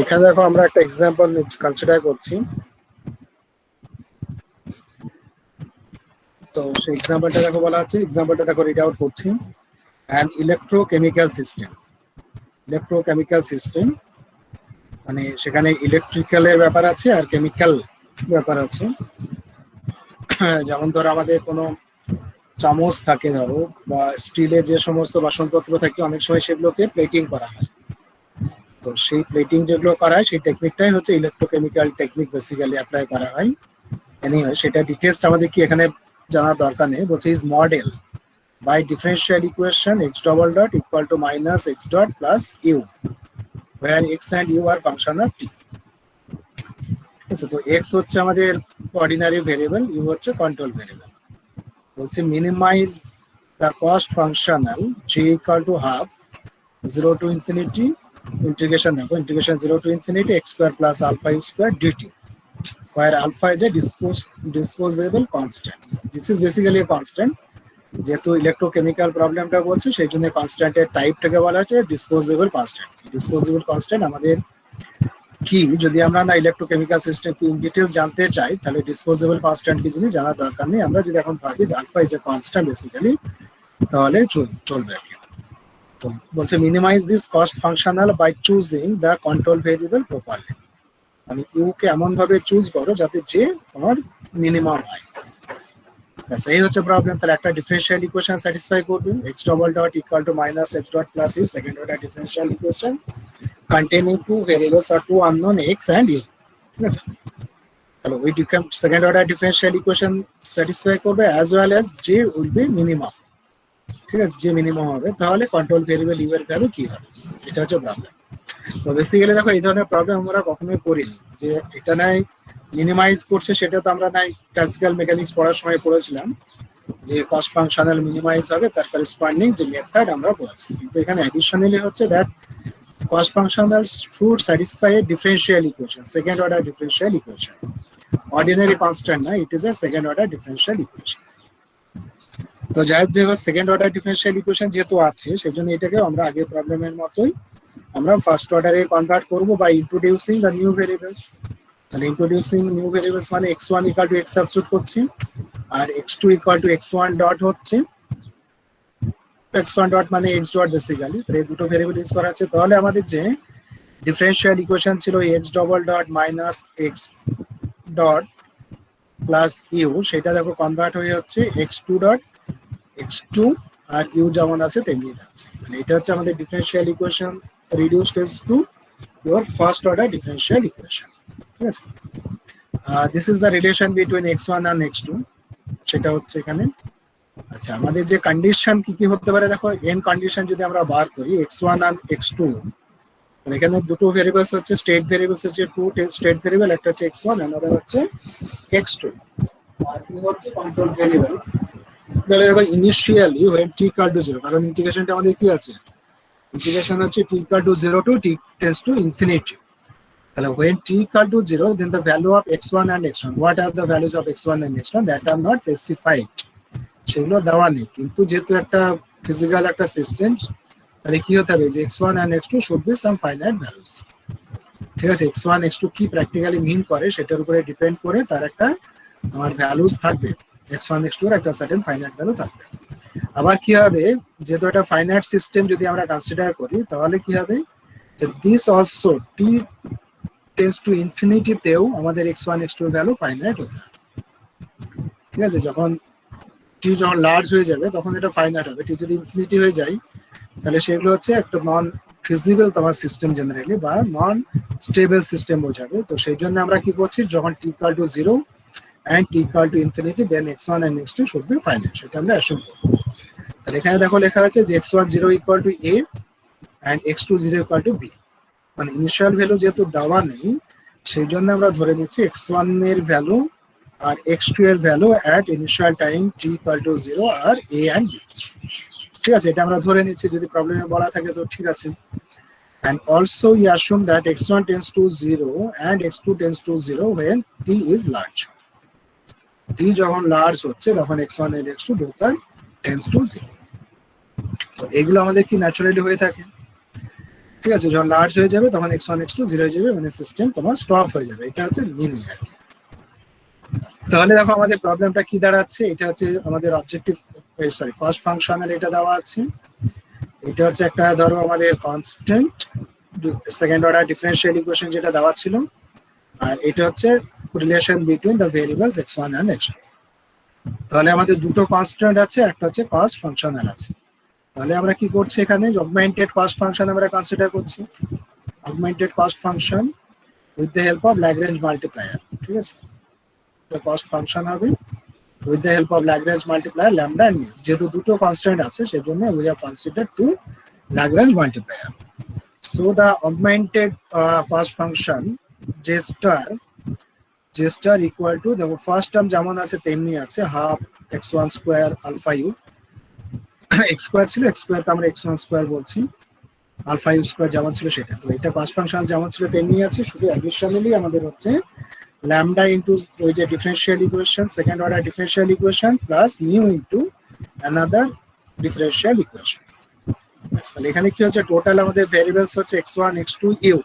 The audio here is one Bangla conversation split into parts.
এখানে দেখো আমরা একটা এক্সাম্পল কনসিডার করছি। তো সেই এক্সাম্পলটা দেখো বলা আছে, এক্সাম্পলটা দেখো রিড আউট করছি। An electrochemical system, electrochemical system মানে সেখানে ইলেকট্রিক্যালের ব্যাপার আছে আর কেমিক্যাল ব্যাপার আছে। যেমন ধরো আমাদের কোনো চামচ থাকে ধরো, বা স্টিলের যে সমস্ত বাসনপত্র থাকে অনেক সময় সেগুলোকে প্লেটিং করা হয়। তো সেই প্লেটিং যেগুলো করা হয় সেই টেকনিকটাই হচ্ছে ইলেকট্রোকেমিক্যাল টেকনিক, বেসিক্যালি অ্যাপ্লাই করা হয়। এনিওয়ে সেটা ডিটেলস আমাদের কি এখানে জানার দরকার নেই। বলছে is model by differential equation x double dot equal to minus x dot plus u, where x and u are function of t. তো x হচ্ছে আমাদের অর্ডিনারি ভেরিয়েবল, u হচ্ছে কন্ট্রোল ভেরিয়েবল। বলছে minimize the cost functional g equal to half 0 to infinity integration, দেখো integration 0 to infinity x square plus alpha u square dt, where alpha is a disposable constant. This is basically a constant. যেহেতু ইলেকট্রোকেমিক্যাল প্রবলেমটা বলছে সেই জন্য কনস্ট্যান্টের টাইপটাকে বলা হচ্ছে ডিসপোজেবল কনস্ট্যান্ট। ডিসপোজেবল কনস্ট্যান্ট আমাদের কি, যদি আমরা না ইলেকট্রোকেমিক্যাল সিস্টেম কি ইন ডিটেলস জানতে চাই তাহলে ডিসপোজেবল কনস্ট্যান্ট কি যদি জানার দরকার নেই। আমরা যদি এখন ভাবি alpha is a constant basically, তাহলে চলবে আর কি। তো বলছে minimize this cost functional by choosing the control variable properly, মানে ইউ কে এমন ভাবে চুজ করো যাতে যে তোমার মিনিমাম হয়। এই হচ্ছে প্রবলেম। তাহলে একটা ডিফারেনশিয়াল ইকুয়েশন স্যাটিসফাই করবে, x double dot equal to minus x dot plus u, second order differential equation containing two variables or two unknown x and u, ঠিক আছে। তাহলে ওই second order differential equation satisfy করবে as well as j will be minimum, ঠিক আছে। যে মিনিমাম হবে তাহলে কন্ট্রোল ভেরিয়েবল u এর ভ্যালু কি হবে, এটা হচ্ছে প্রবলেম। তো বেসিক্যালি দেখো এই ধরনের প্রবলেম আমরা কখনোই করিনি, যে এটা নাই মিনিমাইজ করছে সেটা তো আমরা নাই ক্লাসিক্যাল মেকানিক্স পড়ার সময় পড়েছিলাম যে কস্ট ফাংশনাল মিনিমাইজ হবে তার করেসপন্ডিং যে মেথড আমরা পড়েছি। কিন্তু এখানে অ্যাডিশনালি হচ্ছে that cost functional should satisfy a differential equation, second order differential equation. Ordinary constant না, it is a second order differential equation. তো যাই হোক, যেহেতু সেকেন্ড অর্ডার ডিফারেনশিয়াল ইকুয়েশন যেহেতু আছে সেজন্য এটাকে আমরা আগের প্রবলেমের মতোই আমরা ফার্স্ট অর্ডারে কনভার্ট করব by introducing the new variables. তাহলে ইন্ট্রোডিউসিং নিউ ভেরিয়েবলস মানে x1 equal two x substitute করছি, আর x2 equal to x1 dot হচ্ছে x1 ডট মানে x ডট বেসিক্যালি। তো এই দুটো ভেরিয়েবল ইউজ করা আছে। তাহলে আমাদের যে ডিফারেনশিয়াল ইকুয়েশন ছিল x double dot minus x dot plus u, সেটা দেখো কনভার্ট হয়ে হচ্ছে x2 dot x2 are you যেমন আছে তেমনি থাকছে। মানে এটা হচ্ছে আমাদের differential equation reduced to your first order differential equation, ঠিক আছে। This is the relation between x1 and x2, সেটা হচ্ছে এখানে। আচ্ছা, আমাদের যে কন্ডিশন কি কি হতে পারে দেখো, এন কন্ডিশন যদি আমরা বার করি x1 and x2, এখানে দুটো ভেরিয়েবলস হচ্ছে স্টেট ভেরিয়েবলস হচ্ছে টু স্টেট ভেরিয়েবল, একটা হচ্ছে x1 অন্যটা হচ্ছে x2, আর কি হচ্ছে কন্ট্রোল ভেরিয়েবল। তাহলে এবার initially when t equal to 0, কারণ ইন্টিগ্রেশনটা আমাদের কি আছে, ইন্টিগ্রেশন হচ্ছে t equal to 0 to t tends to infinity. তাহলে when t equal to 0 then the value of x1 and x1, what are the values of x1 and x1 that are not specified, সেগুলো দেওয়া নেই। কিন্তু যেহেতু একটা ফিজিক্যাল একটা সিস্টেম, তাহলে কি হতে হবে যে x1 and x2 should be some finite values, ঠিক আছে। x1 x2 কি প্র্যাকটিক্যালি মিন করে সেটার উপরে ডিপেন্ড করে তার একটা আমার ভ্যালুস থাকবে, x1 x2 এর একটা সার্টেন ফাইনাইট ভ্যালু থাকবে। আবার কি হবে, যেহেতু একটা ফাইনাইট সিস্টেম যদি আমরা কনসিডার করি তাহলে কি হবে যে this also t tends to infinity তেও আমাদের x1 x2 এর ভ্যালু ফাইনাইট হতে হবে, ঠিক আছে। যখন t যখন লার্জ হয়ে যাবে তখন এটা ফাইনাইট হবে, t যদি ইনফিনিটি হয়ে যায় তাহলে সেগুলো হচ্ছে একটা নন ফিজিবল তোমার সিস্টেম জেনারেলি, বা নন স্টেবল সিস্টেম বোঝাবে। তো সেই জন্য আমরা কি করছি, যখন t equal to 0 and t equal to infinity then x1 and x2 should be finite, সেটা আমরা অ্যাসিউম করব। তাহলে এখানে দেখো লেখা আছে যে x1 0 equal to a and x2 0 equal to b, মানে ইনিশিয়াল ভ্যালু যেহেতু দেওয়া নেই সেই জন্য আমরা ধরে নিচ্ছি x1 এর ভ্যালু আর x2 এর value at initial time t equal to 0 আর a and b, ঠিক আছে। এটা আমরা ধরে নিচ্ছি, যদি প্রবলেমে বলা থাকে তো ঠিক আছে। and also we assume that x1 tends to 0 and x2 tends to 0 when t is large, t যখন লার্জ হচ্ছে তখন x1 and x2 both are tends to 0। তো এগুলো আমাদের কি ন্যাচারালি হয়ে থাকে। ঠিক আছে, যখন লার্জ হয়ে যাবে তখন x1 x2 0 হয়ে যাবে, মানে সিস্টেম তোমার স্টপ হয়ে যাবে। এটা হচ্ছে মিনিং আর কি। তাহলে দেখো আমাদের প্রবলেমটা কি দাঁড়াচ্ছে, এটা হচ্ছে আমাদের অবজেক্টিভ সরি কস্ট ফাংশনাল এটা দেওয়া আছে। এটা হচ্ছে একটা ধরো আমাদের constant second order differential equation যেটা দেওয়া ছিল, আর এটা হচ্ছে relation between the variables x1 and x2। তাহলে আমাদের দুটো কনস্ট্যান্ট আছে, একটা হচ্ছে কস্ট ফাংশনাল আছে। তাহলে আমরা কি করছি, এখানে অগমেন্টেড কস্ট ফাংশন আমরা কনসিডার করছি, augmented cost function with the help of Lagrange multiplier. ঠিক আছে, এটা কস্ট ফাংশন হবে with the help of Lagrange multiplier lambda and mu. যেহেতু দুটো কনস্ট্যান্ট আছে সেজন্য we have considered two Lagrange multiplier. So the augmented cost function j star equal to the first term যেমন আছে তেমনি আছে half x1 square alpha u x square ছিল, x square কে আমরা x1 square বলছি, alpha u square যেমন ছিল সেটা। তো এটা cost function যেমন ছিল তেমনি আছে, শুধু অ্যাডিশনালি আমাদের হচ্ছে lambda into ওই যে differential equation second order differential equation plus mu into another differential equation. তাহলে এখানে কি হচ্ছে, টোটাল আমাদের ভেরিয়েবলস হচ্ছে x1 x2 u,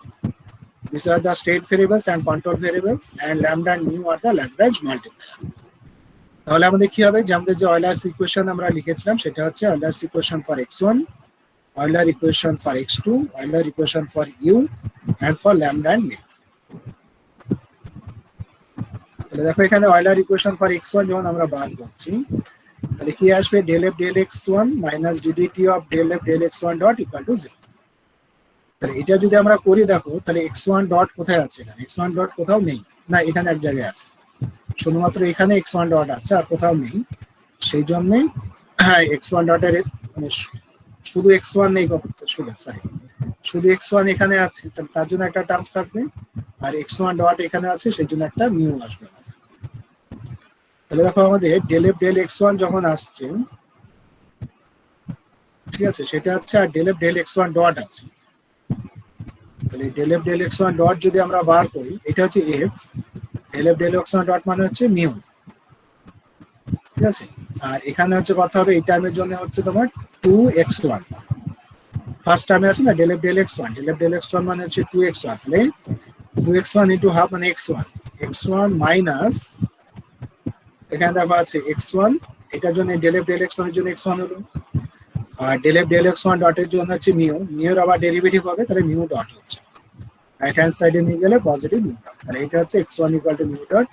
these are the state variables and control variables, and lambda and mu are the Lagrange multiplier. তাহলে আমাদের কি হবে, যে আমাদের যে অয়লার্স ইকুয়েশন আমরা লিখেছিলাম সেটা হচ্ছে Euler's equation for x1, Euler equation for x2, Euler equation for u and for lambda and mu। তাহলে দেখো এখানে অয়লার ইকুয়েশন ফর x1 যখন আমরা বার করছি তাহলে কি আসবে, del f del x1 minus ddt of del f del x1 dot equal to 0। তাহলে এটা যদি আমরা করি দেখো, তাহলে x1 ডট কোথায় আছে, এখানে x1 ডট কোথাও নেই, না এখানে এক জায়গায় আছে, শুধুমাত্র এখানে x1 ডট আছে আর কোথাও নেই। সেই জন্য x1 ডটের মানে শুধু x1 নেই, শুধু x1 এখানে আছে, তার জন্য একটা টার্মস থাকবে, আর x1 ডট এখানে আছে সেই জন্য একটা মিউ আসবে। তাহলে দেখো আমাদের del f del x1 যখন আসছে, ঠিক আছে, সেটা হচ্ছে আর del f del x1 dot আছে। তাহলে del f del x1 dot যদি আমরা বার করি, এটা হচ্ছে f, del f del x1 dot মানে হচ্ছে মিউ। ঠিক আছে, আর এখানে হচ্ছে কথা হবে এই টার্মের জন্য হচ্ছে তোমার 2x1, ফার্স্ট টার্মে আছে না del f del x1, del f del x1 মানে হচ্ছে 2x1, তাহলে 2x1 into half মানে x1 মাইনাস এখানে দেখো আছে x1, এটার জন্য del f del x1 এর জন্য x1 হলো, আর del f del x1 ডটের জন্য হচ্ছে মিউ, মিউর আবার ডেরিভেটিভ হবে, তাহলে মিউ ডট হচ্ছে রাইট হ্যান্ড সাইডে নিয়ে গেলে পজিটিভ মিউ ডট। তাহলে এটা হচ্ছে x1 equal to mu dot,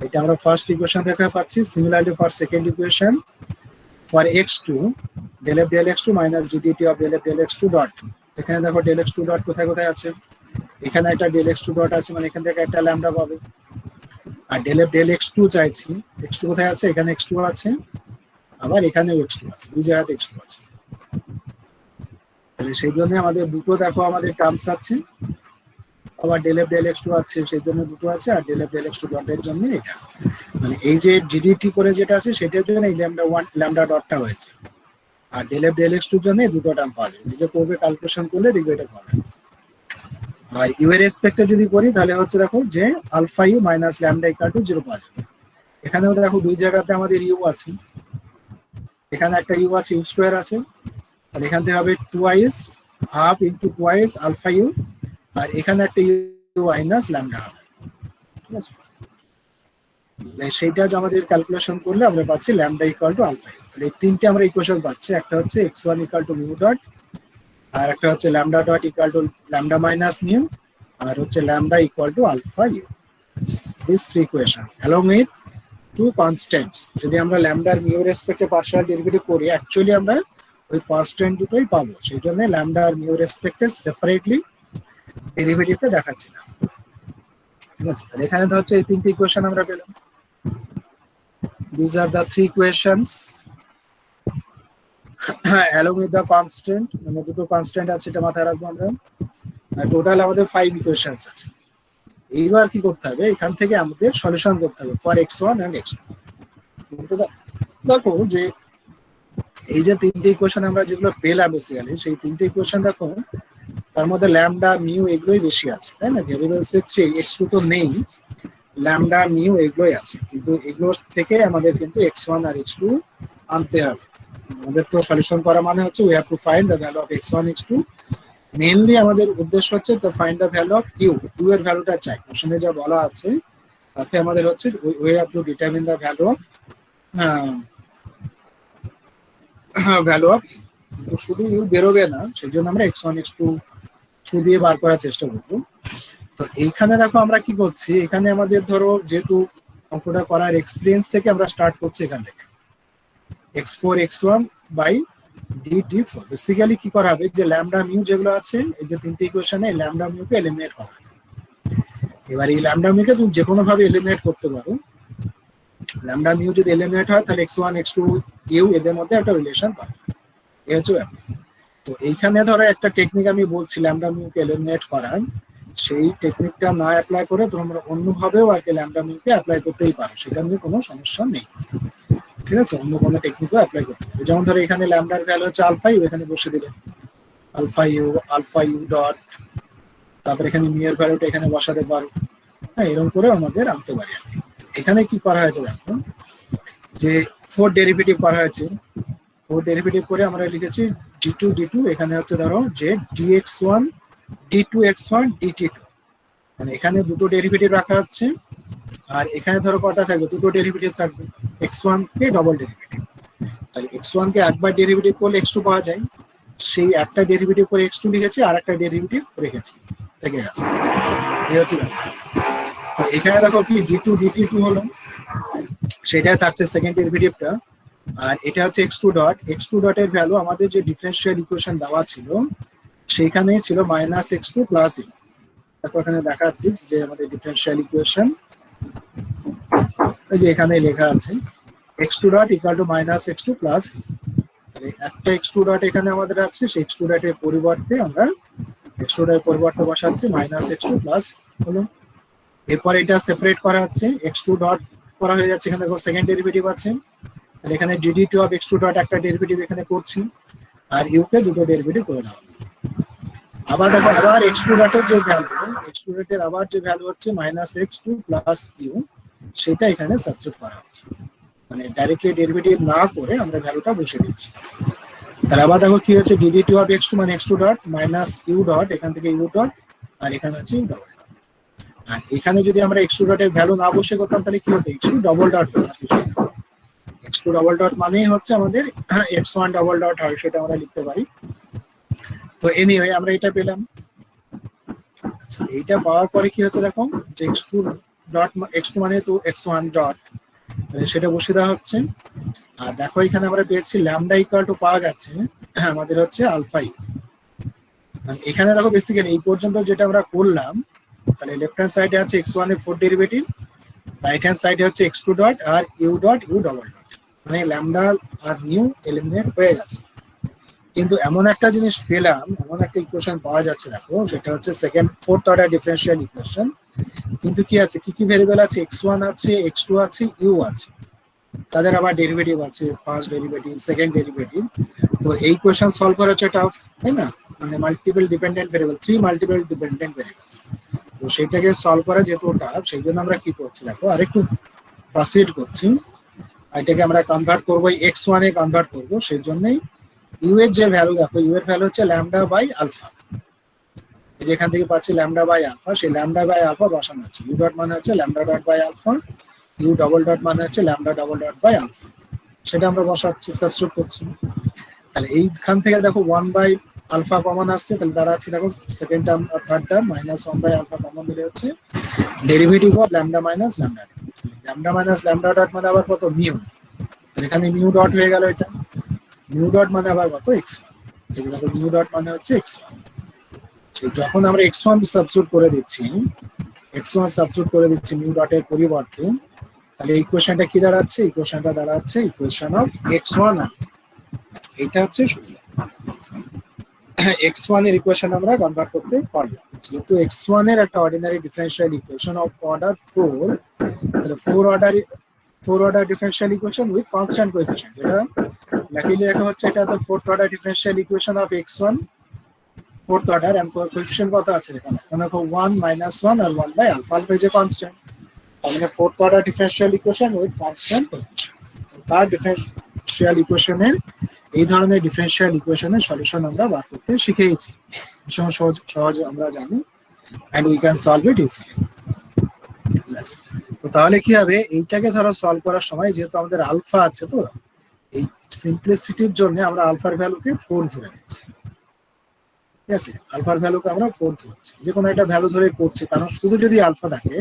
এটা আমরা ফার্স্ট ইকুয়েশন থেকে পাচ্ছি। Similarly for second equation for x2 del f del x2 minus ddt of del f del x2 dot, এখানে দেখো del x2 ডট কোথায় কোথায় আছে, এখানে একটা del x2 ডট আছে, মানে এখান থেকে একটা ল্যামডা পাবে। আর del f del x2 চাইছি, x2 কোথায় আছে, এখানে x2 আছে, আবার এখানেও x2 আছে, দুই জায়গাতে x2 আছে। তাহলে সেই জন্য আমাদের দুটো দেখো আমাদের টার্মস আছে, আবার del f del x2 আছে সেই জন্য দুটো আছে, আর del f del x2 ডটের জন্য এটা, মানে এই যে ডিডিটি করে যেটা আছে সেটার জন্য এই ল্যামডা ডটটা হয়েছে, আর del f del x2 জন্য দুটো টার্ম পাওয়া যাবে, নিজে করবে ক্যালকুলেশন করলে দেখবে এটা পাবে। আর ইউ এর রেসপেক্টে যদি করি তাহলে হচ্ছে দেখো যে alpha u minus lambda equal to 0 পাওয়া যাবে। এখানেও দেখো দুই জায়গাতে আমাদের ইউ আছে, এখানে একটা ইউ আছে, ইউ স্কোয়ার আছে, আর এখান থেকে হবে twice half into twice alpha u, আর এখানে একটা ইউ মাইনাস ল্যামডা হবে। ঠিক আছে, সেইটা আমাদের ক্যালকুলেশন করলে আমরা পাচ্ছি lambda equal to alpha u. তাহলে এই তিনটে আমরা ইকুয়েশন পাচ্ছি, একটা হচ্ছে x1 equal to mu dot, আর একটা হচ্ছে lambda dot equal to lambda minus mu, আর হচ্ছে lambda equal to alpha u. This three equation along with two constants. যদি আমরা ল্যামডার মিউ রেসপেক্টে পার্শিয়াল ডেরিভেটিভ করি, অ্যাকচুয়ালি আমরা ওই কনস্ট্যান্ট দুটোই পাবো, সেই জন্য ল্যামডা আর মিউ রেসপেক্টে সেপারেটলি ডেরিভেটিভটা দেখাচ্ছি না। ঠিক আছে, এখানে তো হচ্ছে এই তিনটি ইকুয়েশন আমরা পেলাম। These are the three equations along with the constant, মানে দুটো কনস্ট্যান্ট আছে এটা মাথায় রাখবো আমরা। আর টোটাল আমাদের 5 ইকুয়েশনস আছে। এইবার কি করতে হবে, এখান থেকে আমাদের সলিউশন করতে হবে ফর x1 and x2। দেখো যে এই যে তিনটে ইকুয়েশন আমরা যেগুলো পেলাম বেসিক্যালি, সেই তিনটে ইকুয়েশন দেখো তার মধ্যে ল্যামডা মিউ এগুলোই বেশি আছে, তাই না? ভেরিয়েবলস এর চেয়ে x2 তো নেই, ল্যামডা মিউ এগুলোই আছে, কিন্তু এগুলো থেকে আমাদের কিন্তু x1 আর x2 আনতে হবে। আমাদের তো সলিউশন করা মানে হচ্ছে we have to find the value of x1 x2 mainly আমাদের উদ্দেশ্য হচ্ছে তো find the value of u, u এর ভ্যালুটা চাই। কোশ্চেনে যা বলা আছে তাতে আমাদের হচ্ছে we have to determine the value of value of u. কিন্তু শুধু ইউ বেরোবে না, সেই জন্য আমরা x1 x2 থ্রু দিয়ে বার করার চেষ্টা করবো। তো এইখানে দেখো আমরা কি করছি, এখানে আমাদের ধরো যেহেতু অঙ্কটা করার এক্সপিরিয়েন্স থেকে আমরা স্টার্ট করছি, এখান থেকে x4 x1 by dt4। Basically কি করা হবে, যে ল্যামডা মিউ যেগুলো আছে এই যে তিনটে ইকুয়েশনে ল্যামডা মিউকে এলিমিনেট করা হবে। এবার এই ল্যামডা মিউকে তুমি যে কোনো ভাবে এলিমিনেট করতে পারো। ল্যামডা মিউ যদি এলিমিনেট হয় তাহলে x1 x2 ইউ এদের মধ্যে একটা রিলেশন পাবে, এই হচ্ছে ব্যাপার। তো এইখানে ধরো একটা টেকনিক আমি বলছি ল্যামডা মিউকে এলিমিনেট করার, সেই টেকনিকটা না অ্যাপ্লাই করে তোমরা অন্যভাবেও আর কি ল্যামডা মিউকে অ্যাপ্লাই করতেই পারো, সেটা নিয়ে কোনো সমস্যা নেই। ঠিক আছে, অন্য কোনো টেকনিকও অ্যাপ্লাই করতে পারো। যেমন ধরো এখানে ল্যামডার ভ্যালু হচ্ছে আলফা ইউ, এখানে বসে দিলে আলফা ইউ ডট, তারপর এখানে মিউ এর ভ্যালুটা এখানে বসাতে পারো। হ্যাঁ, এরকম করে আমাদের আনতে পারি। এখানে কি করা হয়েছে দেখো, যে 4 ডেরিভেটিভ করা হয়েছে। 4 ডেরিভেটিভ করে আমরা লিখেছি d2 এখানে হচ্ছে ধরো যে dx1 d2x1 dt2, মানে এখানে দুটো ডেরিভেটিভ রাখা হচ্ছে। আর এখানে ধরো কটা থাকবে, দুটো ডেরিভেটিভ থাকবে, x1 কে ডবল ডেরিভেটিভ। তাহলে x1 কে একবার ডেরিভেটিভ করলে x2 পাওয়া যায়, সেই একটা ডেরিভেটিভ করে x2 লিখেছি, আর একটা ডেরিভেটিভ রেখেছি, থেকে গেছে। এই হচ্ছে ব্যাপার। তো এখানে দেখো কি d2 dt2 হলো, সেটাই থাকছে সেকেন্ড ডেরিভেটিভটা। আর এটা হচ্ছে x2 ডটের ভ্যালু আমাদের যে ডিফারেন্সিয়াল ইকুয়েশন দেওয়া ছিল সেখানে ছিল -x2 প্লাস e। তারপর এখানে দেখাচ্ছি যে আমাদের ডিফারেন্সিয়াল ইকুয়েশন এই যে এখানে লেখা আছে x2 dot equal to -x2 plus e। তাহলে একটা x2 ডট এখানে আমাদের আছে, সেই x2 ডটের পরিবর্তে আমরা x2 ডটের পরিবর্তে বসাচ্ছি -x2 প্লাস হলো। এরপর এটা সেপারেট করা হচ্ছে, x2 ডট করা হয়ে যাচ্ছে, এখানে দেখো সেকেন্ড ডেরিভেটিভ আছে, তাহলে এখানে dt2 অফ x2 ডট একটা ডেরিভেটিভ এখানে করছি, আর u কে দুটো ডেরিভেটিভ করে দাও। আবার দেখো আবার x2 ডটের যে ভ্যালু, x2 ডটের আবার যে ভ্যালু হচ্ছে -x2 প্লাস u, সেটা এখানে সাবস্টিটিউট করা হচ্ছে, মানে ডাইরেক্টলি ডেরিভেটিভ না করে আমরা ভ্যালুটা বসে দিচ্ছি। তাহলে আবার দেখো কি হচ্ছে dd2 অফ x2 মানে x2 dot minus u dot, এখান থেকে u ডট, আর এখানে হচ্ছে u ডবল। আর এখানে যদি আমরা x2 ডটের ভ্যালু না বসে করতাম তাহলে কি হতো, x2 ডবল ডট হতো, আর কিছু না। x2 ডবল ডট মানেই হচ্ছে আমাদের x1 ডবল ডট হয়, সেটা আমরা লিখতে পারি। তো এনিওয়ে আমরা এটা পেলাম। আচ্ছা, এইটা পাওয়ার পরে কি হচ্ছে দেখো, যে x2 ডট x2 মানে তো x1 ডট, সেটা বসিয়ে দেওয়া হচ্ছে। আর দেখো এখানে আমরা পেয়েছি ল্যামডা ইকুয়াল টু পাওয়া গেছে আমাদের হচ্ছে আলফা ইউ। মানে এখানে দেখো বেসিক্যালি এই পর্যন্ত যেটা আমরা করলাম, তাহলে লেফট হ্যান্ড সাইডে আছে x1 এর 4 ডেরিভেটিভ, রাইট হ্যান্ড সাইডে হচ্ছে x2 ডট আর u ডবল ডট, মানে ল্যামডা আর মিউ এলিমিনেট হয়ে গেছে। কিন্তু এমন একটা জিনিস পেলাম, এমন একটা ইকুয়েশন পাওয়া যাচ্ছে দেখো, সেটা হচ্ছে ফোর্থ অর্ডার ডিফারেন্সিয়াল ইকুয়েশন। কিন্তু কি আছে, কি কি ভেরিয়েবল আছে, x1 আছে, x2 আছে, u আছে, তাদের আবার ডেরিভেটিভ আছে, ফার্স্ট ডেরিভেটিভ, সেকেন্ড ডেরিভেটিভ। তো এই কোয়েশ্চন সলভ করা হচ্ছে টাফ, তাই না, মানে multiple dependent variable, 3 multiple dependent variables. তো সেটাকে সলভ করা যেহেতু টাফ, সেই জন্য আমরা কি করছি দেখো, আরেকটু প্রসিড করছি। এটাকে আমরা কনভার্ট করবো x1 এ কনভার্ট করবো, সেই জন্যই ইউ এর যে ভ্যালু দেখো, ইউ এর ভ্যালু হচ্ছে ল্যামডা বাই আলফা। যেখান থেকে পাচ্ছি ল্যামডা বাই আলফা, সেই ল্যামডা বাই আলফা বসানো হচ্ছে। ইউ ডট মানে হচ্ছে lambda dot by alpha, u double dot মানে হচ্ছে lambda double dot by alpha, সেটা আমরা বসাচ্ছি, সাবস্টিটিউট করছি। তাহলে এইখান থেকে দেখো 1 বাই আলফা কমন আসছে, তাহলে দাঁড়াচ্ছে দেখো সেকেন্ড টার্ম আর third term -1 by alpha common দিলে হচ্ছে derivative of lambda minus lambda. Lambda minus lambda dot মানে আবার কত, মিউ। তাহলে এখানে মিউ ডট হয়ে গেল, এটা মিউ ডট মানে আবার কত, x1। এই যে দেখো মিউ ডট মানে হচ্ছে x1। সেই যখন আমরা x1 সাবস্টিটিউট করে দিচ্ছি, মিউ ডটের পরিবর্তে, তাহলে ইকুয়েশনটা কি দাঁড়াচ্ছে, ইকুয়েশনটা দাঁড়াচ্ছে ইকুয়েশন অফ x1। এটা হচ্ছে x1 এর ইকুয়েশন আমরা কনভার্ট করতে পারলাম। যেহেতু x1 এর একটা ordinary differential equation of order 4, তাহলে 4 order differential equation with constant coefficient, যেটা লাকিলি লেখা হচ্ছে এটা তো fourth order differential equation of x1 fourth order, and coefficient কত আছে এখানে, মানে 1 -1 আর 1 by alpha, alpha is a constant, মানে fourth order differential equation with constant coefficient. তার ডিফারেন্সিয়াল ইকুয়েশনের এই ধরনের ডিফারেনশিয়াল ইকুয়েশনের সলিউশন আমরা বার করতে শিখেছি, ভীষণ সহজ আমরা জানি, and we can solve it easily. তো তাহলে কি হবে, এইটাকে ধরো সলভ করার সময় যেহেতু আমাদের আলফা আছে, তো এই সিম্পলিসিটির জন্য আমরা আলফার ভ্যালুকে 4 ধরে নিচ্ছি। ঠিক আছে, আলফার ভ্যালুকে আমরা 4 ধরছি, যে কোনো একটা ভ্যালু ধরে করছি, কারণ শুধু যদি আলফা থাকে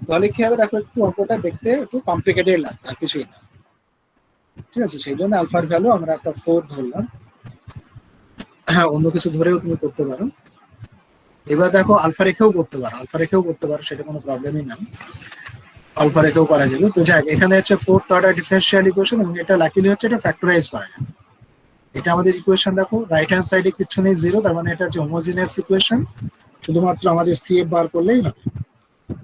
তাহলে কি হবে, দেখো একটু অঙ্কটা দেখতে একটু কমপ্লিকেটেড লাগবে, আর কিছুই না। ঠিক আছে, সেই জন্য আলফার ভ্যালু আমরা একটা 4 ধরলাম। হ্যাঁ, অন্য কিছু ধরেও তুমি করতে পারো। এবার দেখো আলফা রেখেও করতে পারো, সেটা কোনো প্রবলেমই না, আলফা রেখেও করা যাবে। তো যাই, এখানে হচ্ছে 4th অর্ডার ডিফারেনশিয়াল ইকুয়েশন, এবং এটা লাকিলি হচ্ছে এটা ফ্যাক্টরাইজ করা যাবে। এটা আমাদের ইকুয়েশন, দেখো রাইট হ্যান্ড সাইডে কিছু নেই, 0, তার মানে এটা হচ্ছে হোমোজিনিয়াস ইকুয়েশন, শুধুমাত্র আমাদের সিএফ বার করলেই হবে।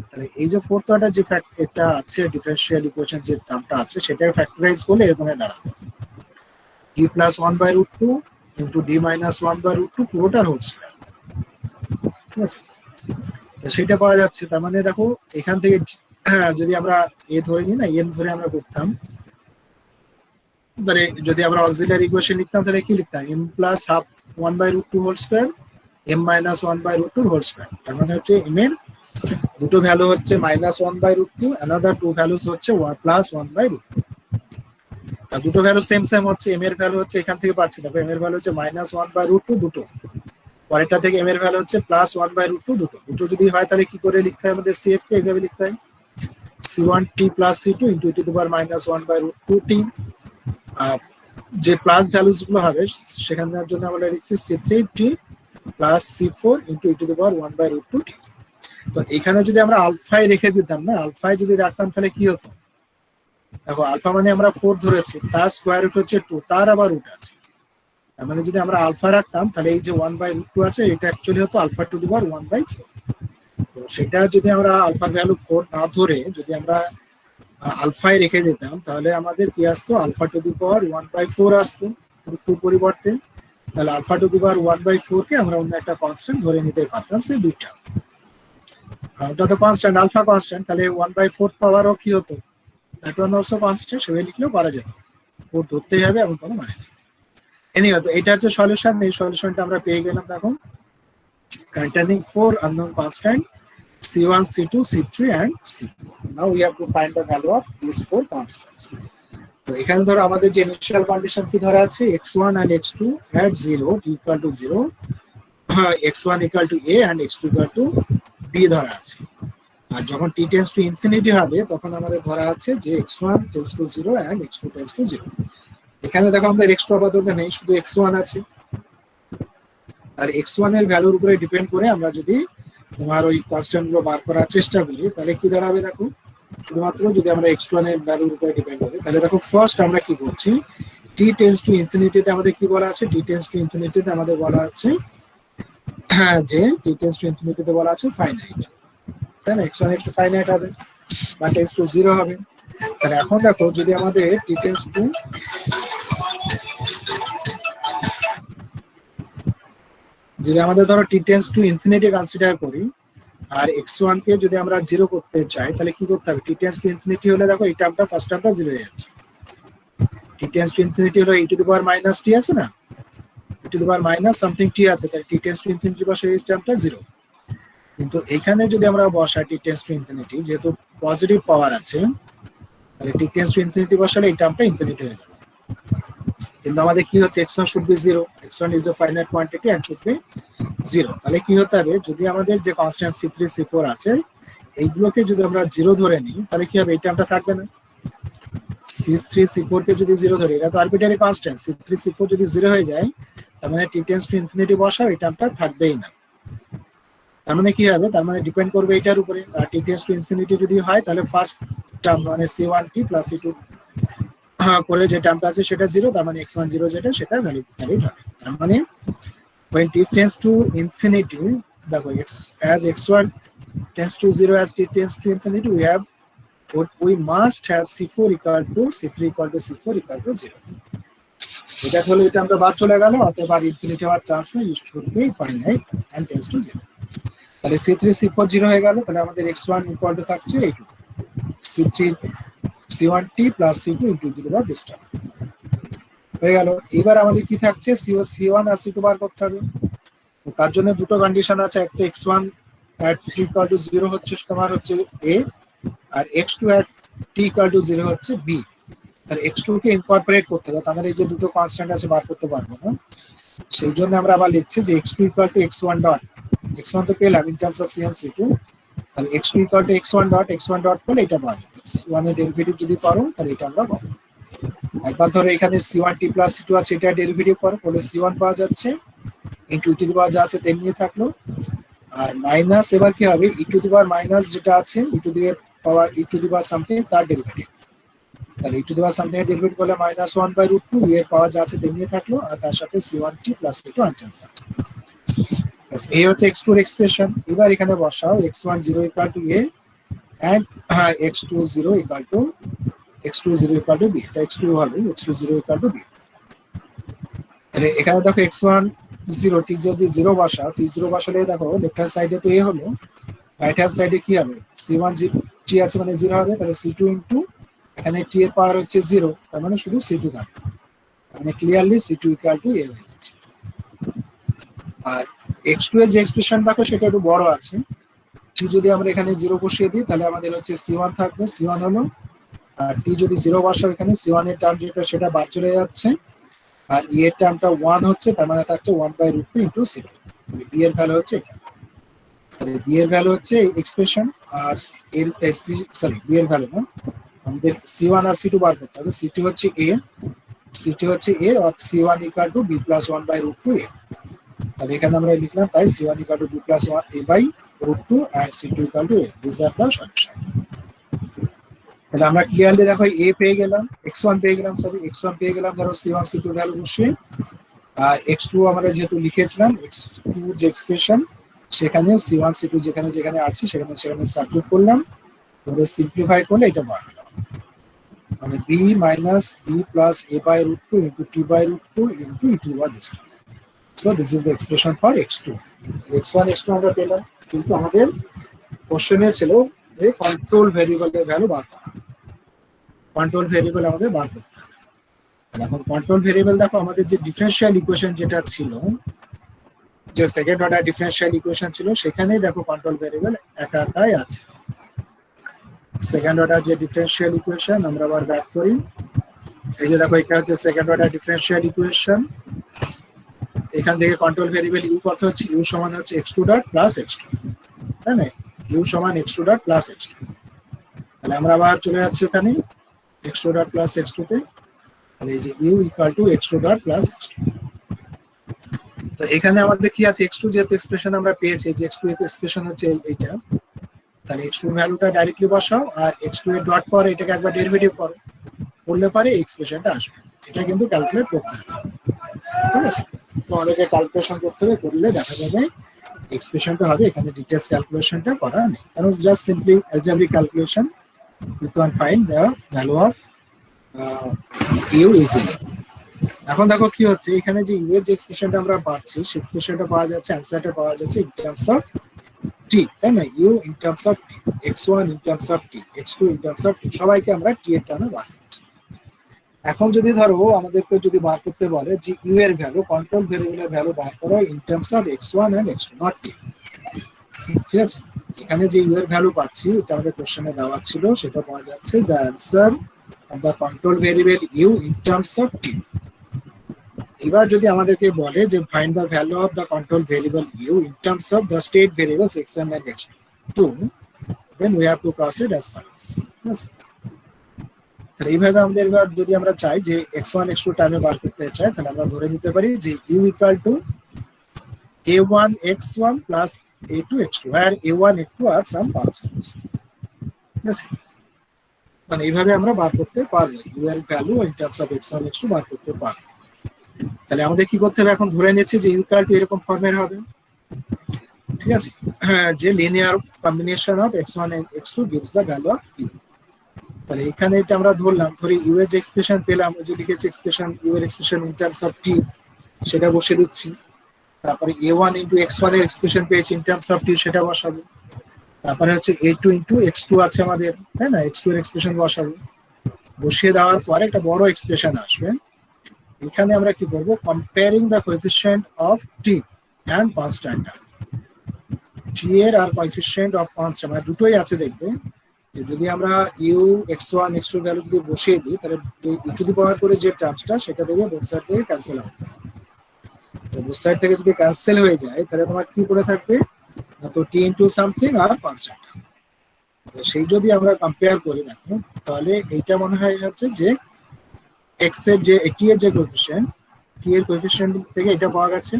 তাহলে এই যে 4th অর্ডার যে এটা আছে ডিফারেনশিয়াল ইকুয়েশন যে টার্মটা আছে, সেটাকে ফ্যাক্টরাইজ করলে এরকমই দাঁড়াবে, d + 1/√2 * d - 1/√2 পুরোটার হোল স্কয়ার। ঠিক আছে, তো সেটা পাওয়া যাচ্ছে। তার মানে দেখো এখান থেকে যদি আমরা এ ধরে নিই না, এম ধরে আমরা করতাম, তাহলে যদি আমরা অক্সিলারি ইকুয়েশন লিখতাম তাহলে কি লিখতাম, m + 1/√2 whole square, m - 1/√2 whole square. তার মানে হচ্ছে m এর দুটো ভ্যালু হচ্ছে -1/√2, অ্যানাদার টু ভ্যালুস হচ্ছে +1/√2। আর দুটো ভ্যালু সেম হচ্ছে, m এর ভ্যালু হচ্ছে এখান থেকে পাচ্ছি, দেখো m এর ভ্যালু হচ্ছে -1/√2 দুটো, পরেরটা থেকে m এর ভ্যালু হচ্ছে +1/√2 দুটো যদি হয় তাহলে কি করে লিখতে হয়, আমাদের CF কে এইভাবে লিখতে হয়, C1t + C2 * e to the power -1/√2t। যে প্লাস ভ্যালুস গুলো হবে সেখানের জন্য আমরা লিখছি C3t + C4 * e to the power 1/√2t। তো এখানে যদি আমরা আলফায় রেখে দিতাম না, আলফায় যদি রাখতাম তাহলে কি হতো, দেখো আলফা মানে আমরা 4 ধরেছি, তার স্কয়ার রুট হচ্ছে 2, তার আবার রুট আছে, তার মানে যদি আমরা আলফা রাখতাম তাহলে এই যে 1/√2 আছে, এটা অ্যাকচুয়ালি হতো আলফা টু দি পাওয়ার 1/4। তো সেটা যদি আমরা আলফার ভ্যালু 4 না ধরে যদি আমরা আলফায় রেখে দিতাম তাহলে আমাদের কি আসতো, আলফা টু দি পাওয়ার 1/4 আসতো, রুট পরিবর্তে। তাহলে আলফা টু দি পাওয়ার 1/4 কে আমরা অন্য একটা কনস্ট্যান্ট ধরে নিতে পারতাম, সেই দুইটা, ওটা তো কনস্ট্যান্ট, আলফা কনস্ট্যান্ট, তাহলে 1/4 পাওয়ারও কি হতো, দ্যাট ওয়ান অলসো কনস্ট্যান্ট, সেভাবে লিখলেও পারা যেত, 4 ধরতেই হবে এমন কোনো মানে নেই। এনিওয়ে, তো এটা হচ্ছে সলিউশন, এই সলিউশনটা আমরা পেয়ে গেলাম, দেখো containing 4 unknown constant C1, C2, C3 and C4. Now we have to find the value of these 4 constants. তো এখানে ধরো আমাদের যে ইনিশিয়াল কন্ডিশন কি ধরা আছে, x1 and x2 at 0 equal to 0, x1 equal to a and x2 equal to b ধরা আছে। আর যখন t tends to infinity হবে তখন আমাদের ধরা আছে যে x1 tends to 0 and x2 tends to 0। এখানে দেখো আমাদের x2 আপাতত নেই, শুধু x1 আছে, আর x1 এর ভ্যালুর উপরে ডিপেন্ড করে আমরা যদি তোমার ওই কনস্ট্যান্ট গুলো বার করার চেষ্টা করি তাহলে কি দাঁড়াবে, দেখো শুধুমাত্র যদি আমরা x1 এর ভ্যালুর উপরে ডিপেন্ড করি তাহলে দেখো ফার্স্ট আমরা কি করছি, t tends to infinity তে আমাদের কি বলা আছে, t tends to infinity তে আমাদের বলা আছে যে t tends to infinity তে বলা আছে ফাইনাইট, তাই না, x1 একটু ফাইনাইট হবে বা tends to 0 হবে। তাহলে এখন দেখো যদি আমাদের t tends to যদি আমাদের ধরো t tends to infinity consider করি আর x1 কে যদি আমরা 0 করতে চাই তাহলে কি করতে হবে, t tends to infinity হলে দেখো এই টার্মটা ফার্স্ট টার্মটা 0 হয়ে যাচ্ছে, t tends to infinity হলো e to the power - t আছে না, e to the power minus something t আছে, তাহলে t tends to infinity বসাই এই টার্মটা 0। কিন্তু এখানে যদি আমরা বসাই t tends to infinity, যেহেতু পজিটিভ পাওয়ার আছে তাহলে t tends to infinity বসালে এই টার্মটা ইনফিনিটি হয়ে যাবে। কিন্তু আমাদের কি হচ্ছে, x1 should be 0, x1 is a finite quantity and should be 0। তাহলে কি হতে হবে, যদি আমাদের যে কনস্ট্যান্ট C3 C4 আছে এইগুলোকে যদি আমরা 0 ধরে নিই তাহলে কি হবে, এই টার্মটা থাকবে না, C3 C4 কে যদি 0 ধরি, এটা তো আরবিটারি কনস্ট্যান্ট, C3 C4 যদি 0 হয়ে যায় তার মানে t tends to infinity বসাও এই টার্মটা থাকবেই না। তার মানে কি হবে, তার মানে ডিপেন্ড করবে এটার উপরে, আর t tends to infinity যদি হয় তাহলে ফার্স্ট টার্ম মানে C1t + C2 করে যে টার্মটা আছে সেটা 0, তার মানে x1 0 যেটা সেটা ভ্যালিড হবে। তার মানে when t tends to infinity, দেখো as x1 tends to 0, as t tends to infinity, we must have C4 equal to C3 equal to C4 equal to 0। এটা হলো এটা আমরা বাদ চলে গেল, অতএব আর ইনফিনিটি হওয়ার চান্স নেই, it should be finite and tends to 0। তাহলে C3 C4 0 হয়ে গেল, তাহলে আমাদের x1 equal to থাকছে এইটুকু, C1t + C2 into the power this term। হয়ে গেল। এবার আমাদের কি থাকছে, সি ওয়ান আর সি টু বার করতে হবে। তো তার জন্য দুটো কন্ডিশন আছে, একটা x1 at t equal to 0 হচ্ছে তোমার হচ্ছে a, R x2 at t equal to 0 হচ্ছে b। আর x2 কে ইনকর্পোরেট করতে হবে, তার মানে এই যে দুটো কনস্ট্যান্ট আছে বার করতে পারবো না, সেই জন্য আমরা আবার লিখছি যে x2 equal to x1 dot, x1 তো পেলাম in terms of c1 c2, তাহলে x2 equal to x1 dot করলে এটা পাবো, x1 এর ডেরিভেটিভ যদি করো তাহলে এটা আমরা পাবো। একবার ধরো এখানে c1 t প্লাস c2 আছে, এটা ডেরিভেটিভ করো, তাহলে c1 পাওয়া যাচ্ছে, ইনটু টি পাওয়ার যা আছে তেমনি থাকলো, আর মাইনাস এবার কি হবে, ই টু দি পাওয়ার মাইনাস যেটা আছে e to the power e to the power something তার ডেরিভেটিভ, তাহলে e to the power something এর ডেরিভেটিভ করলে -1/√2 এর পাওয়ার যা আছে তেমনি থাকলো, আর তার সাথে c1t প্লাস c2 আনচার্জ থাকলো। এই হচ্ছে x2 এর এক্সপ্রেশন। এবার এখানে বসাও x1 0 equal to a and x2 0 equal to b, এটা x2 হবে x2 0 ইকুয়াল টু b। তাহলে এখানে দেখো x1 0 t যদি 0 বসাও, t 0 বসালে দেখো লেফট হ্যান্ড সাইডে তো a হলো, রাইট হ্যান্ড সাইডে কি হবে, c1 t আছে মানে 0 হবে, তাহলে c2 ইনটু এখানে t এর পাওয়ার হচ্ছে 0, তার মানে শুধু c2 থাকবে, মানে clearly c2 equal to a হয়ে যাচ্ছে। আর x2 এর যে এক্সপ্রেশন দেখো সেটা একটু বড় আছে, t যদি আমরা এখানে 0 বসিয়ে দিই তাহলে আমাদের হচ্ছে c1 থাকবে, c1 হলো, আর t যদি 0 বসাও এখানে c1 এর টার্ম যেটা সেটা বাদ চলে যাচ্ছে, আর e এর টার্মটা 1 হচ্ছে, তার মানে থাকছে 1/√2 ইনটু c2, তাহলে b এর ভ্যালু হচ্ছে এটা, তাহলে b এর ভ্যালু হচ্ছে এক্সপ্রেশন, আর এর b এর ভ্যালু না, আমাদের c1 আর c2 বার করতে হবে, c2 হচ্ছে a আর c1 equal to b plus 1/√2 a, তাহলে এখানে আমরা লিখলাম তাই c1 equal to b plus 1a/√2 and c2 equal to a, this are the solution. তাহলে আমরা ক্লিয়ারলি দেখো a পেয়ে গেলাম, x1 পেয়ে গেলাম, x1 পেয়ে গেলাম ধরো c1 c2 ভ্যালু বসিয়ে, আর x2 আমরা যেহেতু লিখেছিলাম x2 যে এক্সপ্রেশন সেখানেও c1 c2 যেখানে যেখানে আছে সেখানে সেখানে সাবস্টিটিউট করলাম, পরে সিম্পলিফাই করলে এটা বার হলো, মানে b minus b plus a/√2 into t/√2 into e two the power this. So this is the expression for x2. x1 x2 আমরা পেলাম, কিন্তু আমাদের কোশ্চেনে ছিল যে কন্ট্রোল ভেরিয়েবলের ভ্যালু বার করা, কন্ট্রোল ভেরিয়েবল আমাদের বার করতে হবে। এখন কন্ট্রোল ভেরিয়েবল দেখো আমাদের যে ডিফারেনশিয়াল ইকুয়েশন যেটা ছিল, যে সেকেন্ড অর্ডার ডিফারেনশিয়াল ইকুয়েশন ছিল, সেখানেই দেখো কন্ট্রোল ভেরিয়েবল একা একাই আছে। সেকেন্ড অর্ডার যে ডিফারেনশিয়াল ইকুয়েশন আমরা আবার ব্যাক করি, এই যে দেখো এটা হচ্ছে সেকেন্ড অর্ডার ডিফারেনশিয়াল ইকুয়েশন, এখান থেকে কন্ট্রোল ভেরিয়েবল ইউ কত হচ্ছে, ইউ সমান হচ্ছে x2 ডট প্লাস x2, তাই না, ইউ সমান x2 ডট প্লাস x2, তাহলে আমরা আবার চলে যাচ্ছি ওখানে x2 ডট প্লাস x2 তে, তাহলে এই যে u equal to x2 dot plus x2। তো এখানে আমাদের কি আছে, x2 যেহেতু এক্সপ্রেশন আমরা পেয়েছি, যে x2 এর এক্সপ্রেশন হচ্ছে এইটা, তাহলে x2 ভ্যালুটা ডাইরেক্টলি বসাও, আর x2 এর ডট পরে এটাকে একবার ডেরিভেটিভ করো, করলে পরে এক্সপ্রেশনটা আসবে, এটা কিন্তু ক্যালকুলেট করতে হবে, ঠিক আছে। তো আমাদেরকে ক্যালকুলেশন করতে হবে, করলে দেখা যাবে এক্সপ্রেশনটা হবে, এখানে ডিটেইলস ক্যালকুলেশনটা করা নেই, কারণ just simply algebraic calculation you can find the value of u easily. এখন দেখো কি হচ্ছে, এখানে যে ইউ এর যে এক্সপ্রেশনটা আমরা পাচ্ছি সেই এক্সপ্রেশনটা পাওয়া যাচ্ছে, অ্যানসারটা পাওয়া যাচ্ছে ইন টার্মস অফ টি, তাই না, u in terms of t, x1 in terms of t, x2 in terms of t, সবাইকে আমরা টি এর টার্মে বার করছি। এখন যদি ধরো আমাদেরকে যদি বার করতে বলে যে ইউ এর ভ্যালু, কন্ট্রোল ভেরিয়েবলের ভ্যালু বার করো in terms of x1 and x2 not t, ঠিক আছে। এখানে যে ইউ এর ভ্যালু পাচ্ছি এটা আমাদের কোশ্চেনে দেওয়া ছিল, সেটা পাওয়া যাচ্ছে the answer of the control variable u in terms of t. এবার যদি আমাদেরকে বলে যে find the value of the control variable u in terms of the state variables x1 and x2, then we have to proceed as follows, ঠিক আছে। তাহলে এইভাবে আমাদের এবার যদি আমরা চাই যে x1 x2 টার্মে বার করতে চাই, তাহলে আমরা ধরে নিতে পারি যে u equal to a1 x1 plus a2 x2, where a1 a2 are some constants, ঠিক আছে। মানে এইভাবে আমরা বার করতে পারবো u এর value in terms of x1 x2 বার করতে পারবো। তাহলে আমাদের কি করতে হবে, এখন ধরে নিচ্ছি যে u ইকুয়াল টু এরকম ফর্মের হবে, ঠিক আছে, যে linear combination of x1 and x2 gives the value of u। তাহলে এখানে এটা আমরা ধরলাম, ধরি ইউ এর যে এক্সপ্রেশন পেলাম, যে লিখেছি এক্সপ্রেশন ইউ এর এক্সপ্রেশন ইন টার্মস অফ টি, সেটা বসিয়ে দিচ্ছি, তারপরে a1 ইনটু x1 এর এক্সপ্রেশন পেয়েছি ইন টার্মস অফ টি, সেটা বসাবো, তারপরে হচ্ছে a2 ইনটু x2 আছে আমাদের, তাই না, x2 এর এক্সপ্রেশন বসাবো, বসিয়ে দেওয়ার পরে একটা বড় এক্সপ্রেশন আসবে, এখানে আমরা কি করব, comparing the coefficient of t and constant t এর আর কোএফিসিয়েন্ট অফ কনস্ট্যান্ট মানে দুটোই আছে। দেখবে যে যদি আমরা ইউ x1 x2 ভ্যালু যদি বসিয়ে দিই তাহলে ই টু দি পাওয়ার করে যে টার্মসটা সেটা দেবে বোথ সাইড থেকে ক্যান্সেল হবে। তো বোথ সাইড থেকে যদি ক্যান্সেল হয়ে যায় তাহলে তোমার কি করে থাকবে, তো টি ইনটু সামথিং আর কনস্ট্যান্ট। তো সেই যদি আমরা কম্পেয়ার করি দেখো তাহলে এইটা মনে হয় হচ্ছে যে এক্স এর যে টি এর যে কোএফিসিয়েন্ট, টি এর কোএফিসিয়েন্ট থেকে এটা পাওয়া গেছে।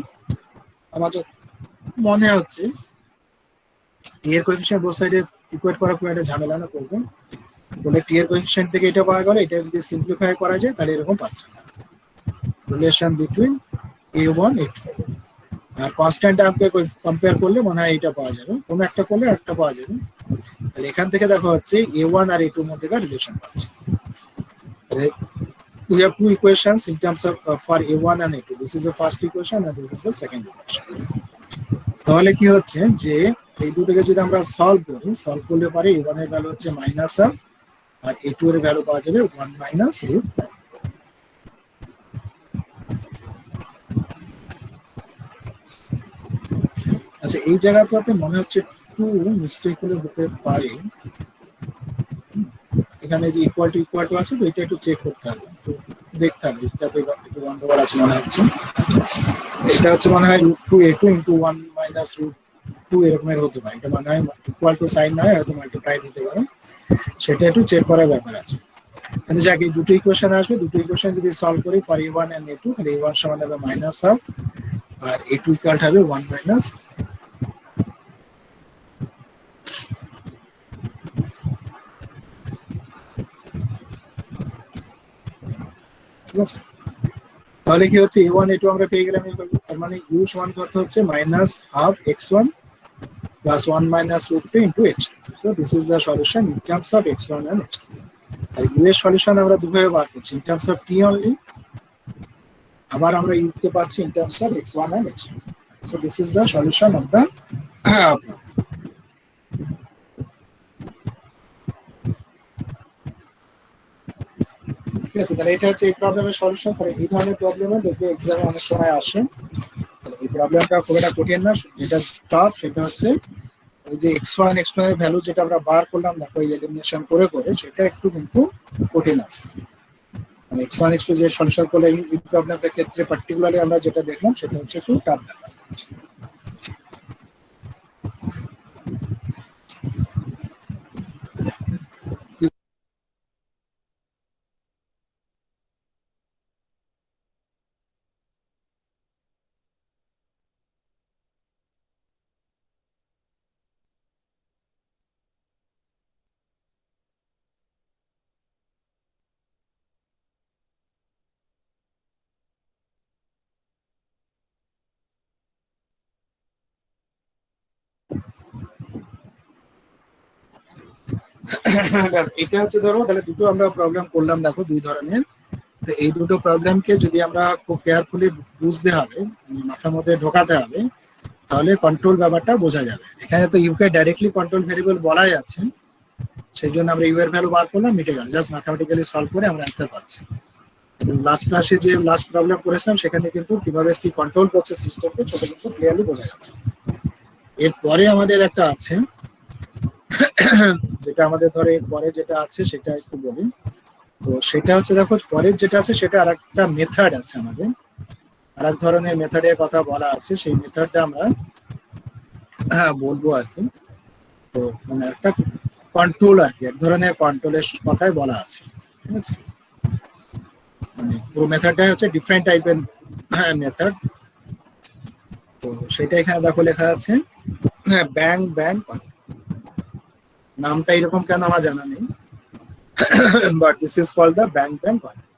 আমার মনে হচ্ছে টি এর কোএফিসিয়েন্ট বোথ সাইডে ইকুয়েট করা খুব একটা ঝামেলা না করবে, বলে টি এর কোএফিসিয়েন্ট থেকে এটা পাওয়া গেল, এটা যদি সিম্পলিফাই করা যায় তাহলে এরকম পাচ্ছে রিলেশন বিটুইন a1 a2 আর কনস্ট্যান্ট টার্মকে কম্পেয়ার করলে মনে হয় এটা পাওয়া যাবে, কোনো একটা করলে একটা পাওয়া যাবে। তাহলে এখান থেকে দেখা হচ্ছে a1 আর a2 এর মধ্যেকার রিলেশন পাচ্ছি। We have two equations in terms of for a1 and a2. This is the first equation and this is the second equation. তাহলে কি হচ্ছে যে এই দুটোকে যদি আমরা সলভ করলে পারি a1 এর ভ্যালু হচ্ছে মাইনাস হাফ আর a2 এর ভ্যালু পাওয়া যাবে 1 মাইনাস রুট। আচ্ছা এই জায়গাটাতে মনে হচ্ছে একটু মিস্টেক হতে পারে, এখানে যে ইকুয়াল টু আছে তো এটা একটু চেক করতে হবে, তো দেখতে হবে এটাতে একটু গন্ডগোল আছে মনে হচ্ছে। এটা হচ্ছে মনে হয় root two a2 into 1 minus root 2 এরকমের হতে পারে, এটা মনে হয় ইকুয়াল টু সাইন না হয়তো মাল্টিপ্লাই হতে পারে, সেটা একটু চেক করার ব্যাপার আছে। কিন্তু যাকে দুটো ইকুয়েশন আসবে, দুটো ইকুয়েশন যদি সলভ করি ফর a1 এন্ড a2 তাহলে a1 সমান হবে মাইনাস হাফ আর a2 ইকুয়াল হবে 1 মাইনাস। ঠিক আছে, তাহলে কি হচ্ছে a1 a2 আমরা পেয়ে গেলাম, তার মানে u সমান কত হচ্ছে minus half x1 plus 1 minus root 2 into x2. So this is the solution in terms of x1 and x2. আর u এর সলিউশন আমরা দুভাবে বার করছি, in terms of t only, আবার আমরা u কে পাচ্ছি in terms of x1 and x2. So this is the solution of the problem. ঠিক আছে, তাহলে এটা হচ্ছে এই প্রবলেমের সলিউশন। তাহলে এই ধরনের প্রবলেমে দেখবে এক্সামে অনেক সময় আসে, এই প্রবলেমটা খুব একটা কঠিন না, যেটা টাফ সেটা হচ্ছে ওই যে x1 x2 এর ভ্যালু যেটা আমরা বার করলাম দেখো এই এলিমিনেশন করে সেটা একটু কিন্তু কঠিন আছে। মানে x1 x2 যে সলিউশন করলে এই প্রবলেমটার ক্ষেত্রে পার্টিকুলারলি আমরা যেটা দেখলাম সেটা হচ্ছে একটু টাফ ব্যাপার। এটা হচ্ছে ধরো তাহলে দুটো আমরা প্রবলেম করলাম দেখো দুই ধরনের। তো এই দুটো প্রবলেমকে যদি আমরা খুব কেয়ারফুলি বুঝতে হবে, মাথার মধ্যে ঢোকাতে হবে, তাহলে কন্ট্রোল ব্যাপারটা বোঝা যাবে। এখানে তো ইউকে ডাইরেক্টলি কন্ট্রোল ভেরিয়েবল বলা যাচ্ছে, সেই জন্য আমরা ইউ এর ভ্যালু বার করলাম, মিটে গেল, জাস্ট ম্যাথমেটিক্যালি সলভ করে আমরা অ্যান্সার পাচ্ছি। লাস্ট ক্লাসে যে লাস্ট প্রবলেম করেছিলাম সেখানে কিন্তু কিভাবে সি কন্ট্রোল করছে সিস্টেমকে সেটা কিন্তু ক্লিয়ারলি বোঝা যাচ্ছে। এরপরে আমাদের একটা আছে যেটা আমাদের ধরে পরে যেটা আছে সেটা একটু বলি। তো সেটা হচ্ছে দেখো পরের যেটা আছে সেটা আর একটা মেথড আছে, আমাদের আর এক ধরনের মেথডের কথা বলা আছে, সেই মেথডটা আমরা বলবো আর কি। তো মানে একটা কন্ট্রোল আর কি, এক ধরনের কন্ট্রোলের কথাই বলা আছে। ঠিক আছে, মানে পুরো মেথডটাই হচ্ছে ডিফারেন্ট টাইপের মেথড। তো সেটা এখানে দেখো লেখা আছে ব্যাং ব্যাং। নামটা এরকম কেন আমার জানা নেই, but this is called the bang bang control.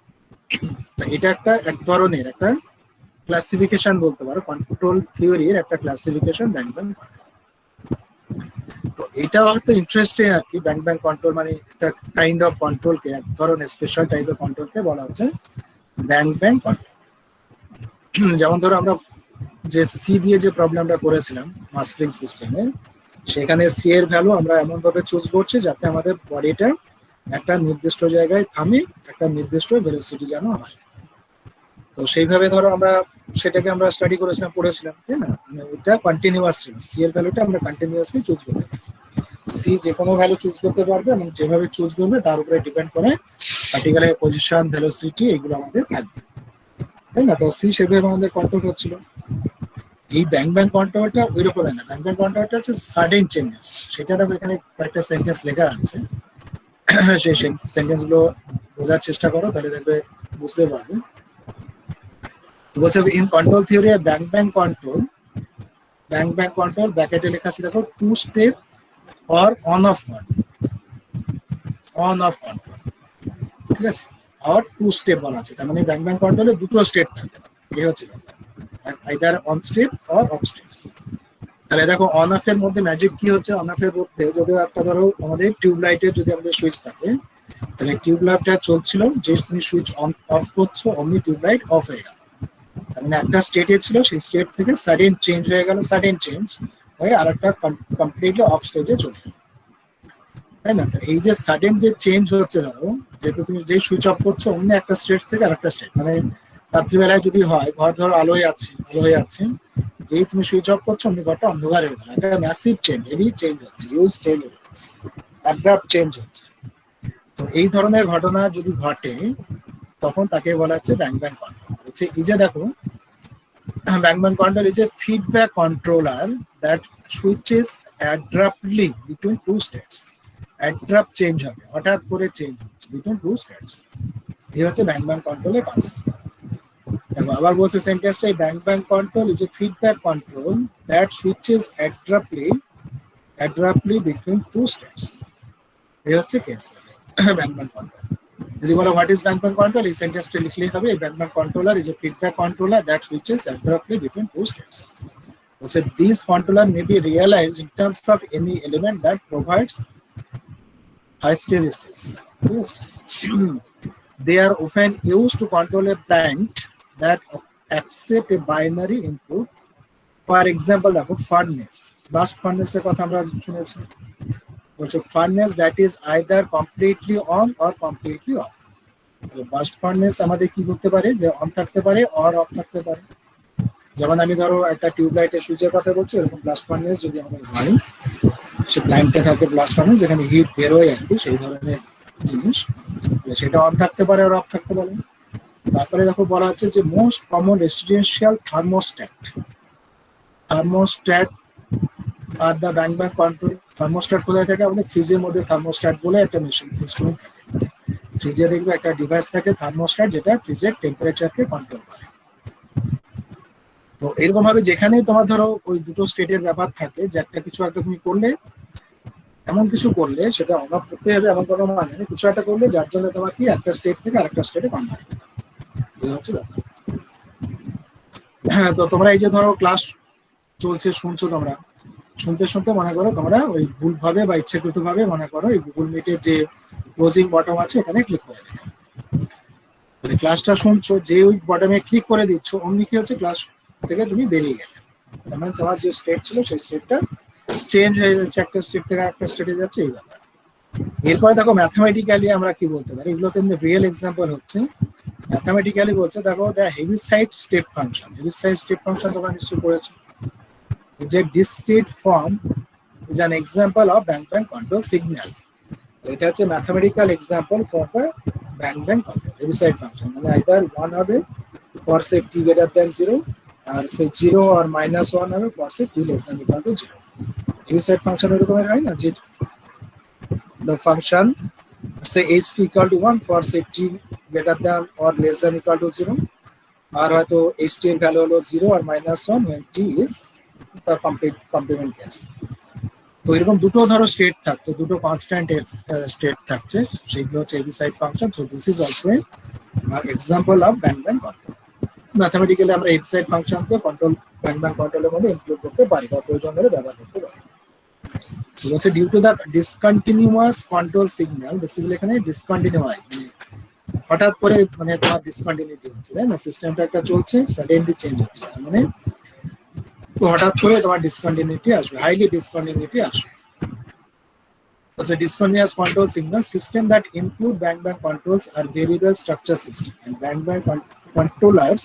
এটা একটা এক ধরনের একটা ক্লাসিফিকেশন বলতে পারো, কন্ট্রোল থিওরির একটা ক্লাসিফিকেশন ব্যাং ব্যাং কন্ট্রোল। তো এটা হয়তো ইন্টারেস্টিং আর কি, ব্যাং ব্যাং কন্ট্রোল মানে একটা কাইন্ড অফ কন্ট্রোলকে, এক ধরনের স্পেশাল টাইপের কন্ট্রোলকে বলা হচ্ছে ব্যাং ব্যাং কন্ট্রোল। যেমন ধরো আমরা যে সি দিয়ে যে প্রবলেমটা করেছিলাম মাস স্প্রিং সিস্টেমে, সেখানে সি এর ভ্যালু আমরা এমন ভাবে চুজ করছি যাতে আমাদের বডিটা একটা নির্দিষ্ট জায়গায় থামে, একটা নির্দিষ্ট ভেলোসিটি যেন হয়। তো তো সেইভাবে ধরো আমরা সেটাকে আমরা স্টাডি করেছিলাম, পড়েছিলাম, তাই না? মানে ওইটা কন্টিনিউয়াস ছিল, সি এর ভ্যালুটা আমরা কন্টিনিউয়াসলি চুজ করতে পারি। সি যে কোনো ভ্যালু চুজ করতে পারবে এবং যেভাবে চুজ করবে তার উপরে ডিপেন্ড করে পার্টিকুলার পজিশন, ভেলোসিটি এগুলো আমাদের থাকবে, তাই না? তো সি সেভাবে আমাদের কন্ট্রোল হচ্ছিল। এই ব্যাং কন্ট্রোলটা ওই রকমের না, ব্যাং কন্ট্রোলটা হচ্ছে সাডেন চেঞ্জেস। সেটা দেখো এখানে কয়েকটা সেন্টেন্স লেখা আছে, সেই সেন্টেন্স গুলো বোঝার চেষ্টা করো, তাহলে দেখবে বুঝতে পারবে। তো বলছে in control theory bang control ব্র্যাকেটে লেখা আছে দেখো, two step or on off control, ঠিক আছে? আর টু স্টেপ বলা আছে, তার মানে ব্যাং কন্ট্রোলে দুটো স্টেপ থাকবে, এই হচ্ছে either on step or of steps. তাহলে দেখো অন অফ এর মধ্যে ম্যাজিক কি হচ্ছে, অন অফ এর মধ্যে যদি একটা ধরো আমাদের টিউব লাইটের যদি আমাদের সুইচ থাকে, তাহলে টিউব লাইটটা চলছিল, যে তুমি সুইচ অন অফ করছো অমনি টিউব লাইট অফ হয়ে গেল। তার মানে একটা স্টেটে ছিল, সেই স্টেট থেকে সাডেন চেঞ্জ হয়ে গেল, সাডেন চেঞ্জ হয়ে আর একটা কমপ্লিটলি অফ স্টেজে চলে গেল, তাই না? এই যে সাডেন যে চেঞ্জ হচ্ছে, ধরো যেহেতু তুমি যেই সুইচ অফ করছো অমনি একটা স্টেট থেকে আর একটা স্টেট, মানে রাত্রিবেলায় যদি হয় ঘর ধরো আলো হয়ে আছে, যেই তুমি সুইচ অফ করছো অমনি ঘরটা অন্ধকার হয়ে গেল, একটা ম্যাসিভ চেঞ্জ, হেভি চেঞ্জ হচ্ছে, ইউজ চেঞ্জ হয়ে যাচ্ছে, অ্যাব্রাপ্ট চেঞ্জ হচ্ছে। তো এই ধরনের ঘটনা যদি ঘটে তখন তাকে বলা হচ্ছে ব্যাং কন্ট্রোল। হচ্ছে এই যে দেখো, bang control is a feedback controller that switches abruptly between two states. Abrupt change হবে, হঠাৎ করে চেঞ্জ হচ্ছে বিটুইন টু স্টেটস, এই হচ্ছে ব্যাং কন্ট্রোলের কাজ। দেখো আবার বলছে সেন্টেন্সটা, bang control is a feedback control that switches abruptly between two states, এই হচ্ছে কেস ব্যাং কন্ট্রোল। যদি বলো হোয়াট ইজ ব্যাং কন্ট্রোল, এই সেন্টেন্সটা লিখলেই হবে, bang controller is a feedback controller that switches abruptly between two states. So these controller may be realized in terms of any element that provides hysteresis. Yes. They are often used to control a plant that accept a binary input. For example, the furnace. Blast furnace এর কথা আমরা শুনেছি। বলছে furnace that is either completely on or completely off. Blast furnace আমাদের কি করতে পারে, যে অন থাকতে পারে or off থাকতে পারে। যেমন আমি ধরো একটা টিউবলাইটের সুইচের কথা বলছি, এরকম ব্লাস্ট ফার্নেস যদি আমাদের হয়, সে প্ল্যান্টে থাকে ব্লাস্ট ফার্নেস, যেখানে হিট বেরোয় আর কি, সেই ধরনের জিনিস, সেটা অন থাকতে পারে আর অফ থাকতে পারে। তারপরে দেখো বলা হচ্ছে যে most common residential thermostat are the bang control. Thermostat কোথায় থাকে, আমাদের ফ্রিজের মধ্যে থার্মোস্ট্যাট বলে একটা মেশিন ইনস্ট্রুমেন্ট থাকে, ফ্রিজে দেখবে একটা ডিভাইস থাকে থার্মোস্ট্যাট, যেটা ফ্রিজের টেম্পারেচারকে কন্ট্রোল করে। তো এরকম ভাবে যেখানেই তোমার ধরো ওই দুটো স্টেটের ব্যাপার থাকে, যে একটা কিছু একটা তুমি করলে, এমন কিছু করলে সেটা অন অফ করতে হবে এমন কোনো মানে নেই, কিছু একটা করলে যার জন্য তোমার কি একটা স্টেট থেকে আরেকটা স্টেটে কনভার্ট করতে হবে, এই হচ্ছে ব্যাপার। হ্যাঁ, তো তোমরা এই যে ধরো ক্লাস চলছে, শুনছো, তোমরা শুনতে শুনতে মনে করো তোমরা ওই ভুলভাবে বা ইচ্ছাকৃত ভাবে মনে করো এই গুগল মিটের যে ক্লোজিং বটম আছে এখানে ক্লিক করে দিলে, ক্লাসটা শুনছো, যে ওই বটমে ক্লিক করে দিচ্ছ অমনি কি হচ্ছে, ক্লাস থেকে তুমি বেরিয়ে গেলে, তার মানে তোমার যে স্টেট ছিল সেই স্টেটটা চেঞ্জ হয়ে যাচ্ছে, একটা স্টেট থেকে একটা স্টেটে যাচ্ছে, এই ব্যাপার। এরপরে দেখো ম্যাথমেটিক্যালি আমরা কি বলতে পারি, এগুলো তেমনি রিয়েল এক্সাম্পল হচ্ছে। ম্যাথমেটিক্যালি বলছে দেখো the Heaviside step function, Heaviside step function তোমরা নিশ্চয়ই পড়েছো, যে discrete form is an example of bang control signal. এটা হচ্ছে mathematical example for the bang control Heaviside function, মানে আইদার 1 হবে for say t greater than 0, আর সে 0 আর -1 হবে for say t less than equal to 0। Heaviside function এরকমের হয় না, যে the function say h t equal to 1 for say t greater than or less than equal to 0, আর হয়তো h t এর ভ্যালু হলো 0 আর -1 when t is the complement case। তো এরকম দুটো ধরো স্টেট থাকছে, দুটো কনস্ট্যান্ট স্টেট থাকছে, সেগুলো হচ্ছে Heaviside function. So this is also example of bang control. Mathematically আমরা হেভিসাইড ফাংশনকে কন্ট্রোল ব্যাং কন্ট্রোলের মধ্যে ইনক্লুড করতে পারি বা প্রয়োজন হলে ব্যবহার করতে পারি। বলছে due to the discontinuous control signal, basically এখানে ডিসকন্টিনিউয়াস মানে হঠাৎ করে মানে তোমার ডিসকন্টিনিউটি হচ্ছে, তাই না? সিস্টেমটা একটা চলছে, সাডেনলি চেঞ্জ হচ্ছে, মানে হঠাৎ করে তোমার ডিসকন্টিনিউটি আসবে, হাইলি ডিসকন্টিনিউটি আসবে। Also, discontinuous control signal system that include bang controls are variable structure system, and bang controllers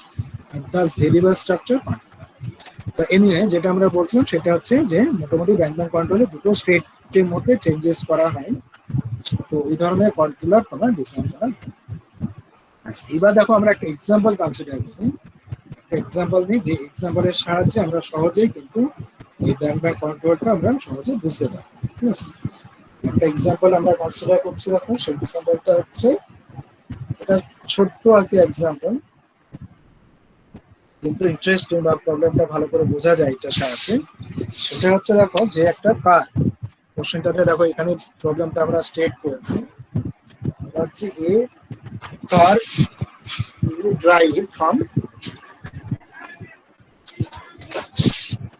and thus variable structure controller. তো এনিওয়ে যেটা আমরা বলছিলাম সেটা হচ্ছে যে মোটামুটি ব্যাকগ্রাউন্ড কন্ট্রোলে দুটো স্টেটের মধ্যে চেঞ্জেস করা হয়। তো এই ধরনের কন্ট্রোলার তোমার ডিজাইন করা হয়। আচ্ছা, এবার দেখো আমরা একটা এক্সাম্পল কনসিডার করি। একটা এক্সাম্পল নিই, যে এক্সাম্পলের সাহায্যে আমরা সহজেই কিন্তু এই ব্যাকগ্রাউন্ড কন্ট্রোলটা আমরা সহজে বুঝতে পারবো। ঠিক আছে, একটা এক্সাম্পল আমরা কনসিডার করছি। দেখো সেই এক্সাম্পলটা হচ্ছে, এটা ছোট্ট আর কি এক্সাম্পল, কিন্তু ইন্টারেস্টিং বা প্রবলেমটা ভালো করে বোঝা যায় এটার সাহায্যে। সেটা হচ্ছে দেখো যে একটা কার, কোশ্চেনটাতে দেখো এখানে প্রবলেমটা আমরা স্টেট করেছি, হচ্ছে এ কার ড্রাইভ ফ্রম,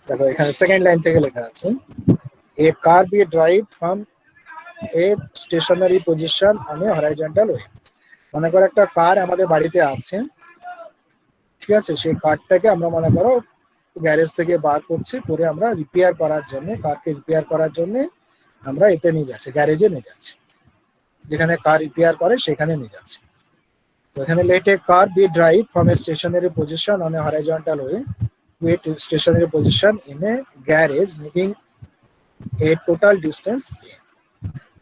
দেখো এখানে সেকেন্ড লাইন থেকে লেখা আছে a car be drive from a stationary position on a horizontal way. মনে করো একটা কার আমাদের বাড়িতে আছে, ঠিক আছে, সেই কারটাকে আমরা মনে করো গ্যারেজ থেকে বার করছি, করে আমরা রিপেয়ার করার জন্য, কারকে রিপেয়ার করার জন্য আমরা এতে নিয়ে যাচ্ছি, গ্যারেজে নিয়ে যাচ্ছি, যেখানে কার রিপেয়ার করে সেখানে নিয়ে যাচ্ছি। তো এখানে let a car be drive from a stationary position on a horizontal way to a stationary position in a garage moving a total distance.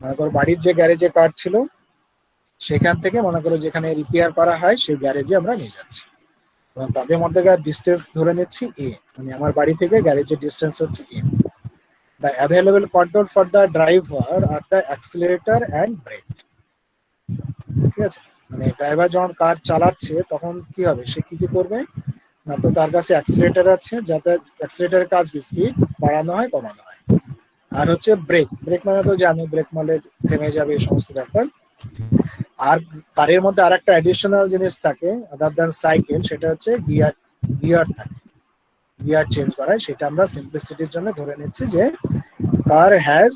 মনে করো বাড়ির যে গ্যারেজে কার ছিল সেখান থেকে মনে করো যেখানে রিপেয়ার করা হয় সেই গ্যারেজে আমরা নিয়ে যাচ্ছি, এবং তাদের মধ্যেকার ডিস্টেন্স ধরে নিচ্ছি এ, মানে আমার বাড়ি থেকে গ্যারেজের ডিস্টেন্স হচ্ছে A. The available control for the driver are the accelerator and brake. ঠিক আছে, মানে ড্রাইভার যখন কার চালাচ্ছে তখন কি হবে, সে কি কি করবে না, তো তার কাছে অ্যাক্সিলারেটর আছে, যাতে অ্যাক্সিলারেটরের কাজ কি স্পিড বাড়ানো হয় কমানো হয়, আর হচ্ছে ব্রেক, ব্রেক মানে তো জানো ব্রেক মারলে থেমে যাবে এই সমস্ত ব্যাপার। আর কারের মধ্যে আর একটা অ্যাডিশনাল জিনিস থাকে আদার দ্যান সাইকেল, সেটা হচ্ছে গিয়ার, গিয়ার থাকে, গিয়ার চেঞ্জ করায়। সেটা আমরা সিম্পলিসিটির জন্য ধরে নিচ্ছি যে কার হ্যাজ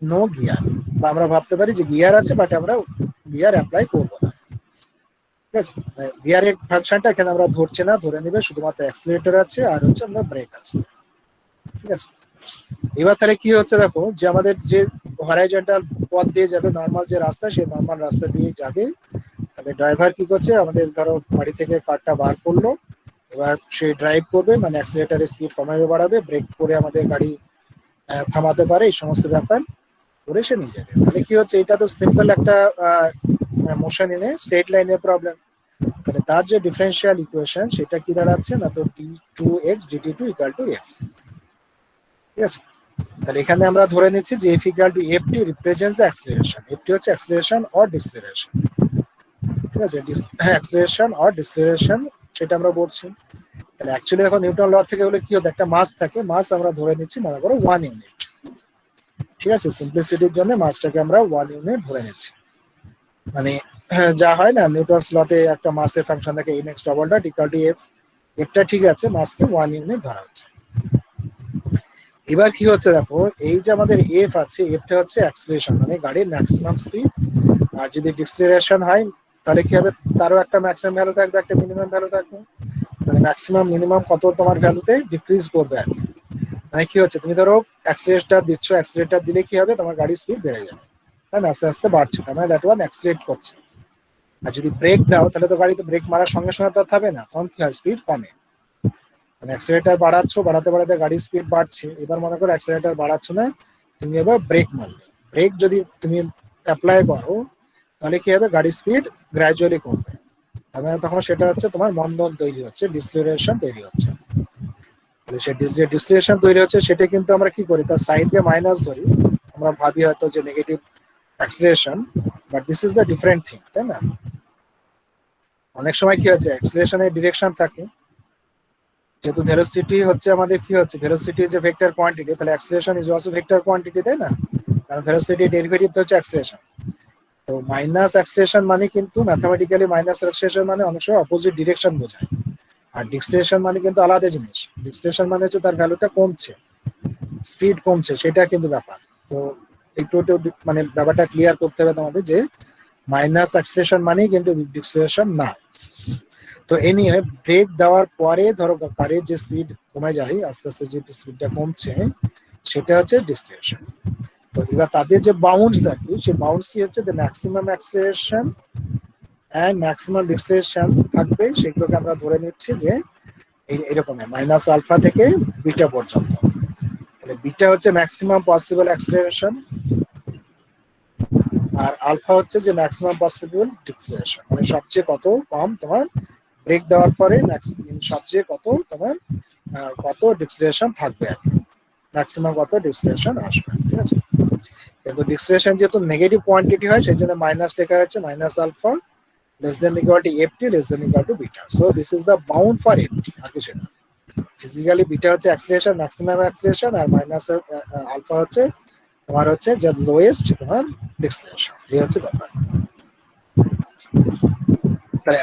নো গিয়ার, বা আমরা ভাবতে পারি যে গিয়ার আছে বাট আমরা গিয়ার অ্যাপ্লাই করবো না। ঠিক আছে, গিয়ারের ফাংশনটা এখানে আমরা ধরছি না, ধরে নিবে শুধুমাত্র অ্যাক্সিলারেটর আছে আর হচ্ছে আমরা ব্রেক আছে। ঠিক আছে, এবার তাহলে কি হচ্ছে দেখো যে আমাদের যে হরাইজন্টাল পথ দিয়ে যাবে, নর্মাল যে রাস্তা, সেই নর্মাল রাস্তা দিয়ে যাবে। তাহলে ড্রাইভার কি করছে, আমাদের ধরো বাড়ি থেকে কারটা বার করলো, এবার সে ড্রাইভ করবে, মানে অ্যাক্সিলারেটরের স্পিড কমাবে বাড়াবে, ব্রেক করে আমাদের গাড়ি থামাতে পারে, এই সমস্ত ব্যাপার করে সে নিয়ে যাবে। তাহলে কি হচ্ছে, এটা তো সিম্পল একটা মোশন ইনে স্ট্রেট লাইনের প্রবলেম। তাহলে তার যে ডিফারেন্সিয়াল ইকুয়েশন সেটা কি দাঁড়াচ্ছে না, তো d2x dt2 equal to f। ঠিক আছে, তাহলে এখানে আমরা ধরে নিচ্ছি যে f equal to ft represents the acceleration, ft হচ্ছে অ্যাক্সিলারেশন অর ডিসেলারেশন। ঠিক আছে, অ্যাক্সিলারেশন অর ডিসেলারেশন সেটা আমরা বলছি। তাহলে অ্যাকচুয়ালি এখন নিউটন ল থেকে হলে কি হতো, একটা মাস থাকে, মাস আমরা ধরে নিচ্ছি মনে করো 1 ইউনিট। ঠিক আছে, সিম্পলিসিটির জন্য মাসটাকে আমরা 1 ইউনিট ধরে নিচ্ছি। মানে যা হয় না নিউটনস লতে একটা মাসের ফাংশন থাকে mx double dot equal two f, এটা ঠিক আছে, মাসকে 1 ইউনিট ধরা হচ্ছে। এবার কি হচ্ছে দেখো, এই যে আমাদের এফ আছে, এফটা হচ্ছে অ্যাক্সিলারেশন, মানে গাড়ির ম্যাক্সিমাম স্পিড। আর যদি ডিসেলারেশন হয় তাহলে কি হবে, তারও একটা ম্যাক্সিমাম ভ্যালু থাকবে, একটা মিনিমাম ভ্যালু থাকবে। মানে ম্যাক্সিমাম মিনিমাম কত তোমার ভ্যালুতে ডিক্রিজ করবে আর কি। মানে কি হচ্ছে, তুমি ধরো অ্যাক্সিলারেটর দিচ্ছ, অ্যাক্সিলারেটর দিলে কি হবে, তোমার গাড়ির স্পিড বেড়ে যাবে, তাই না, আস্তে আস্তে বাড়ছে, তার মানে দ্যাট ওয়ান অ্যাক্সিলারেট করছে। আর যদি ব্রেক দাও তাহলে তো গাড়ি তো ব্রেক মারার সঙ্গে সঙ্গে তো থাকবে না, তখন কি হয়, স্পিড কমে। মানে অ্যাক্সিলারেটর বাড়াচ্ছ, বাড়াতে বাড়াতে গাড়ির স্পিড বাড়ছে, এবার মনে করো অ্যাক্সিলারেটর বাড়াচ্ছ না, তুমি এবার ব্রেক মারলে, ব্রেক যদি তুমি অ্যাপ্লাই করো তাহলে কি হবে, গাড়ির স্পিড গ্র্যাজুয়ালি কমবে। তার মানে তখন সেটা হচ্ছে তোমার মন্দন তৈরি হচ্ছে, ডিসেলারেশন তৈরি হচ্ছে। তাহলে সে যে ডিসেলারেশন তৈরি হচ্ছে সেটা কিন্তু আমরা কি করি, তার সাইনকে মাইনাস ধরি, আমরা ভাবি হয়তো যে negative acceleration, but this is the different thing, তাই না। অনেক সময় কি হচ্ছে, অ্যাক্সিলারেশনের ডিরেকশন থাকে, যেহেতু ভেলোসিটি হচ্ছে আমাদের কি হচ্ছে, ভেলোসিটি যে ভেক্টর কোয়ান্টিটি, তাহলে acceleration is also vector quantity, তাই না, কারণ ভেলোসিটি ডেরিভেটিভ হচ্ছে অ্যাক্সিলারেশন। তো মাইনাস অ্যাক্সিলারেশন মানে কিন্তু ম্যাথমেটিক্যালি মাইনাস অ্যাক্সিলারেশন মানে অনেক সময় অপোজিট ডিরেকশন বোঝায়। আর ডিসেলারেশন মানে কিন্তু আলাদা জিনিস, ডিসেলারেশন মানে হচ্ছে তার ভ্যালুটা কমছে, স্পিড কমছে, সেটা কিন্তু ব্যাপার। তো একটু একটু মানে ব্যাপারটা ক্লিয়ার করতে হবে তোমাদের, যে মাইনাস অ্যাক্সিলারেশন মানেই কিন্তু ডিসেলারেশন না। তো এই নিয়ে ব্রেক দেওয়ার পরে ধরো কারের যে স্পিড কমে যায়, আস্তে আস্তে যে স্পিডটা কমছে সেটা হচ্ছে ডিসেলারেশন। তো এবার তাদের যে বাউন্ডস আর কি, সেই বাউন্ডস কি হচ্ছে, the maximum acceleration and maximum description থাকবে, সেগুলোকে আমরা ধরে নিচ্ছি যে এইরকম মাইনাস আলফা থেকে বিটা পর্যন্ত। তাহলে বিটা হচ্ছে ম্যাক্সিমাম পসিবল অ্যাক্সেলারেশন, আর আলফা হচ্ছে যে ম্যাক্সিমাম পসিবল ডিসক্রিপশন, মানে সবচেয়ে কত কম তোমার ব্রেক দেওয়ার পরে সবচেয়ে কত তোমার কত ডিসক্রিপশন থাকবে আর কি, ম্যাক্সিমাম কত ডিসক্রিপশন আসবে, ঠিক আছে। কিন্তু ডিসক্রিপশন যেহেতু নেগেটিভ কোয়ান্টিটি হয় সেই জন্য মাইনাস লেখা হচ্ছে, minus alpha less than equal to ft less than equal to beta. So this is the bound for ft, আর কিছু না। ফিজিক্যালি বিটা হচ্ছে অ্যাক্সিলারেশন, ম্যাক্সিমাম অ্যাক্সিলারেশন, আর মাইনাস আলফা হচ্ছে তোমার হচ্ছে যে লোয়েস্ট তোমার ডিসক্রিপশন। এই হচ্ছে ব্যাপার। তাহলে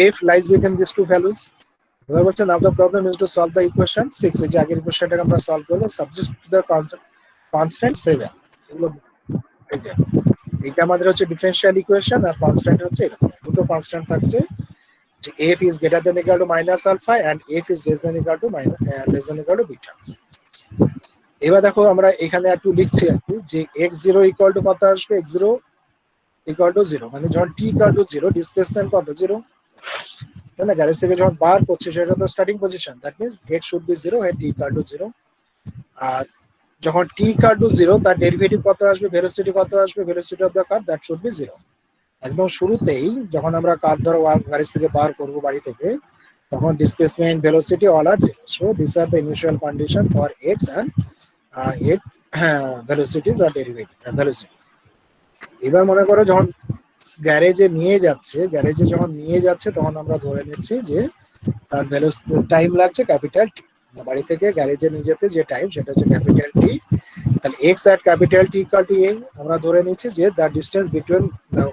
if lies between these two values, এবার বলছে now the problem is to solve the equation 6, এই যে আগের ইকুয়েশনটাকে আমরা সলভ করলে subject to the constant 7, এগুলো এই যে এটা আমাদের হচ্ছে ডিফারেনশিয়াল ইকুয়েশন, আর কনস্ট্যান্ট হচ্ছে এরকম দুটো কনস্ট্যান্ট থাকছে যে f is greater than equal to minus alpha and f is less than equal to beta. এবার দেখো আমরা এখানে একটু লিখছি আর কি যে x0 ইকুয়াল টু কত আসবে, x0 ইকুয়াল টু 0, মানে যখন t ইকুয়াল টু 0 ডিসপ্লেসমেন্ট কত 0, তাই না। গ্যারেজ থেকে যখন বার করছে সেটা তো starting position, that means x should be 0 and t equal to 0। আর যখন t ইকুয়াল টু 0 তার ডেরিভেটিভ কত আসবে, ভেলোসিটি কত আসবে, velocity of the car that should be 0। একদম শুরুতেই যখন আমরা কার ধরো গ্যারেজ থেকে বার করব বাড়ি থেকে, তখন displacement velocity all are 0। So this are the initial condition for x and it velocities or derivative velocity। এবার মনে করো যখন গ্যারেজে যখন নিয়ে যাচ্ছে তখন আমরা ধরে নিচ্ছি যে তার টাইম লাগছে ক্যাপিটাল টি, বাড়ি থেকে গ্যারেজে নিয়ে যেতে যে টাইম সেটা হচ্ছে ক্যাপিটাল টি। তাহলে x at capital T equal to A, আমরা ধরে নিচ্ছি যে the distance between the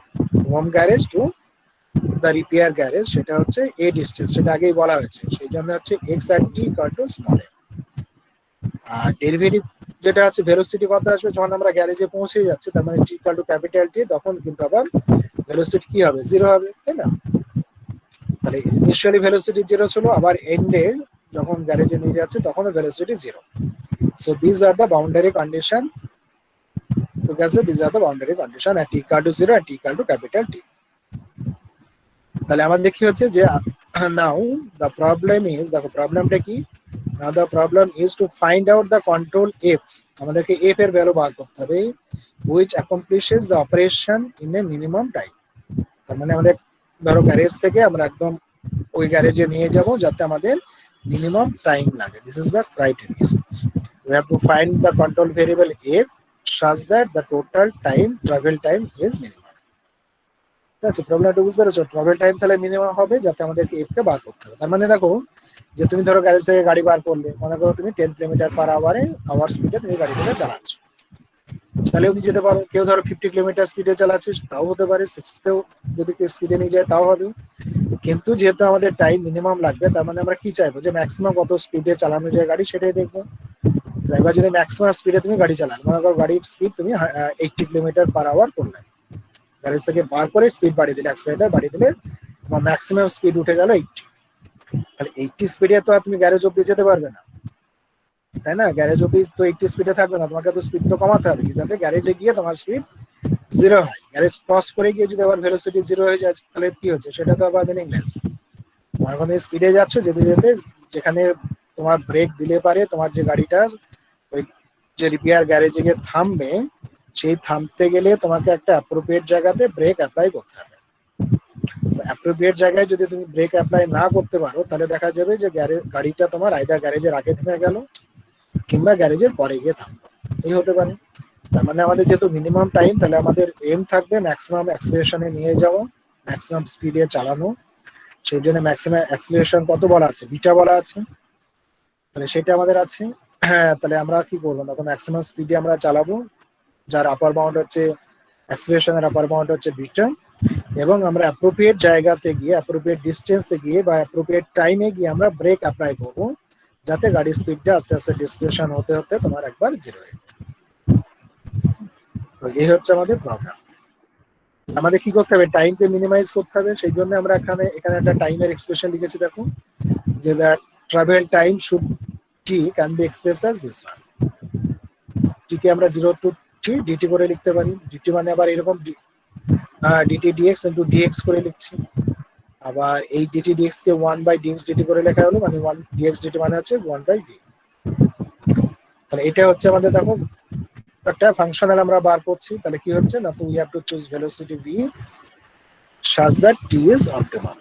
home garage to the repair garage সেটা হচ্ছে এ ডিস্টেন্স, সেটা আগেই বলা হয়েছে, সেই জন্য হচ্ছে x at t equal to small a. আর ডেরিভেটিভ যেটা আছে ভেলোসিটি কত আসবে যখন আমরা গ্যারেজে পৌঁছে যাচ্ছি, তার মানে টি ইকুয়াল টু ক্যাপিটাল টি, তখন কিন্তু আবার ভেলোসিটি কি হবে 0 হবে, তাই না। তাহলে ইনিশিয়ালি ভেলোসিটি 0 ছিল, আবার এন্ডে যখন গ্যারেজে নিয়ে যাচ্ছে তখন velocity 0। So this are the boundary condition, ঠিক আছে, this are the boundary condition at t equal to 0 and t equal to capital T। তাহলে আমাদের কি হচ্ছে যে নাও দ্য প্রবলেম ইজ, দেখো প্রবলেমটা কি, now the problem is to find out the control f, আমাদেরকে f এর ভ্যালু বার করতে হবে which accomplishes the operation in a minimum time। তার মানে আমাদের ধরো গ্যারেজ থেকে আমরা একদম ওই গ্যারেজে নিয়ে যাব যাতে আমাদের মিনিমাম টাইম লাগে, this is the criteria. we have to find the control variable f such that the total time travel time is minimum। ঠিক আছে, প্রবলেমটা বুঝতে পেরেছো, ট্রাভেল টাইম তাহলে মিনিমাম হবে যাতে আমাদেরকে এফ কে বার করতে হবে। তার মানে দেখো যে তুমি ধরো গ্যারেজ থেকে গাড়ি বার করলে, মনে করো তুমি 10 কিলোমিটার পার আওয়ার স্পিডে তুমি গাড়িটাকে চালাচ্ছ, চালিয়েও নিয়ে যেতে পারো। কেউ ধরো 50 কিলোমিটার স্পিডে চালাচ্ছিস তাও হতে পারে, 60তেও যদি কেউ স্পিডে নিয়ে যায় তাও হবে। কিন্তু যেহেতু আমাদের টাইম মিনিমাম লাগবে, তার মানে আমরা কি চাইবো যে ম্যাক্সিমাম কত স্পিডে চালানো যায় গাড়ি সেটাই দেখবো। এবার যদি ম্যাক্সিমাম স্পিডে তুমি গাড়ি চালান, মনে করো গাড়ির স্পিড তুমি 80 কিলোমিটার পার আওয়ার করলে, গ্যারেজ থেকে বার করে স্পিড বাড়িয়ে দিলে, অ্যাক্সিলারেটর বাড়িয়ে দিলে, তোমার ম্যাক্সিমাম স্পিড উঠে গেল 80। তাহলে 80 স্পিডে তো আর তুমি গ্যারেজ অব্দি যেতে পারবে না, তাই না। গ্যারেজ অব্দি তো 80 স্পিডে থাকবে না, তোমাকে তো স্পিড তো কমাতে হবে যাতে গ্যারেজে গিয়ে তোমার স্পিড 0 হয়। গ্যারেজ ক্রস করে গিয়ে যদি আবার ভেলোসিটি 0 হয়ে যায় তাহলে কি হচ্ছে, সেটা তো আবার মিনিংলেস। তোমার কোনো স্পিডে যাচ্ছ, যেতে যেতে যেখানে তোমার ব্রেক দিলে পারে তোমার যে গাড়িটা ওই যে রিপেয়ার গ্যারেজে গিয়ে থামবে, সেই থামতে গেলে তোমাকে একটা অ্যাপ্রোপ্রিয়েট জায়গাতে ব্রেক অ্যাপ্লাই করতে হবে। তো অ্যাপ্রোপ্রিয়েট জায়গায় যদি তুমি ব্রেক অ্যাপ্লাই না করতে পারো, তাহলে দেখা যাবে যে গাড়িটা তোমার আইদার গ্যারেজের আগে থেমে গেল কিংবা গ্যারেজের পরে গিয়ে থামলো, এই হতে পারে। তার মানে আমাদের যেহেতু মিনিমাম টাইম, তাহলে আমাদের এম থাকবে ম্যাক্সিমাম অ্যাক্সিলারেশনে নিয়ে যাওয়া, ম্যাক্সিমাম স্পিডে চালানো। সেই জন্য ম্যাক্সিমাম অ্যাক্সিলারেশন কত বলা আছে, বিটা বলা আছে, তাহলে সেটা আমাদের আছে। হ্যাঁ, তাহলে আমরা কি করবো না, তো ম্যাক্সিমাম স্পিডে আমরা চালাবো, যার আপার বাউন্ড হচ্ছে অ্যাক্সিলারেশনের আপার বাউন্ড হচ্ছে বিটা, এবং আমরা অ্যাপ্রোপ্রিয়েট জায়গাতে গিয়ে, অ্যাপ্রোপ্রিয়েট ডিস্টেন্সে গিয়ে বা অ্যাপ্রোপ্রিয়েট টাইমে গিয়ে আমরা ব্রেক অ্যাপ্লাই করবো যাতে গাড়ির স্পিডটা আস্তে আস্তে ডিসক্রিপশন হতে হতে তোমার একবার 0 হয়ে যায়। তো এই হচ্ছে আমাদের প্রবলেম। আমাদের কি করতে হবে, টাইমকে মিনিমাইজ করতে হবে। সেই জন্য আমরা এখানে একটা টাইমের এক্সপ্রেশন লিখেছি, দেখো যে that travel time should T can be expressed as this one. T কে আমরা 0 to t dt করে লিখতে পারি। dt মানে আবার এরকম ডিটি ডিএক্স ইন্টু ডিএক্স করে লিখছি। আবার এই ডিটি ডিএক্স কে 1/dx dt করে লেখা হলো, মানে 1 dx dt মানে হচ্ছে 1/v। তাহলে এটা হচ্ছে আমাদের দেখো একটা ফাংশনাল আমরা বার করছি, তাহলে কি হচ্ছে না, তো we have to choose velocity v such that t is optimum,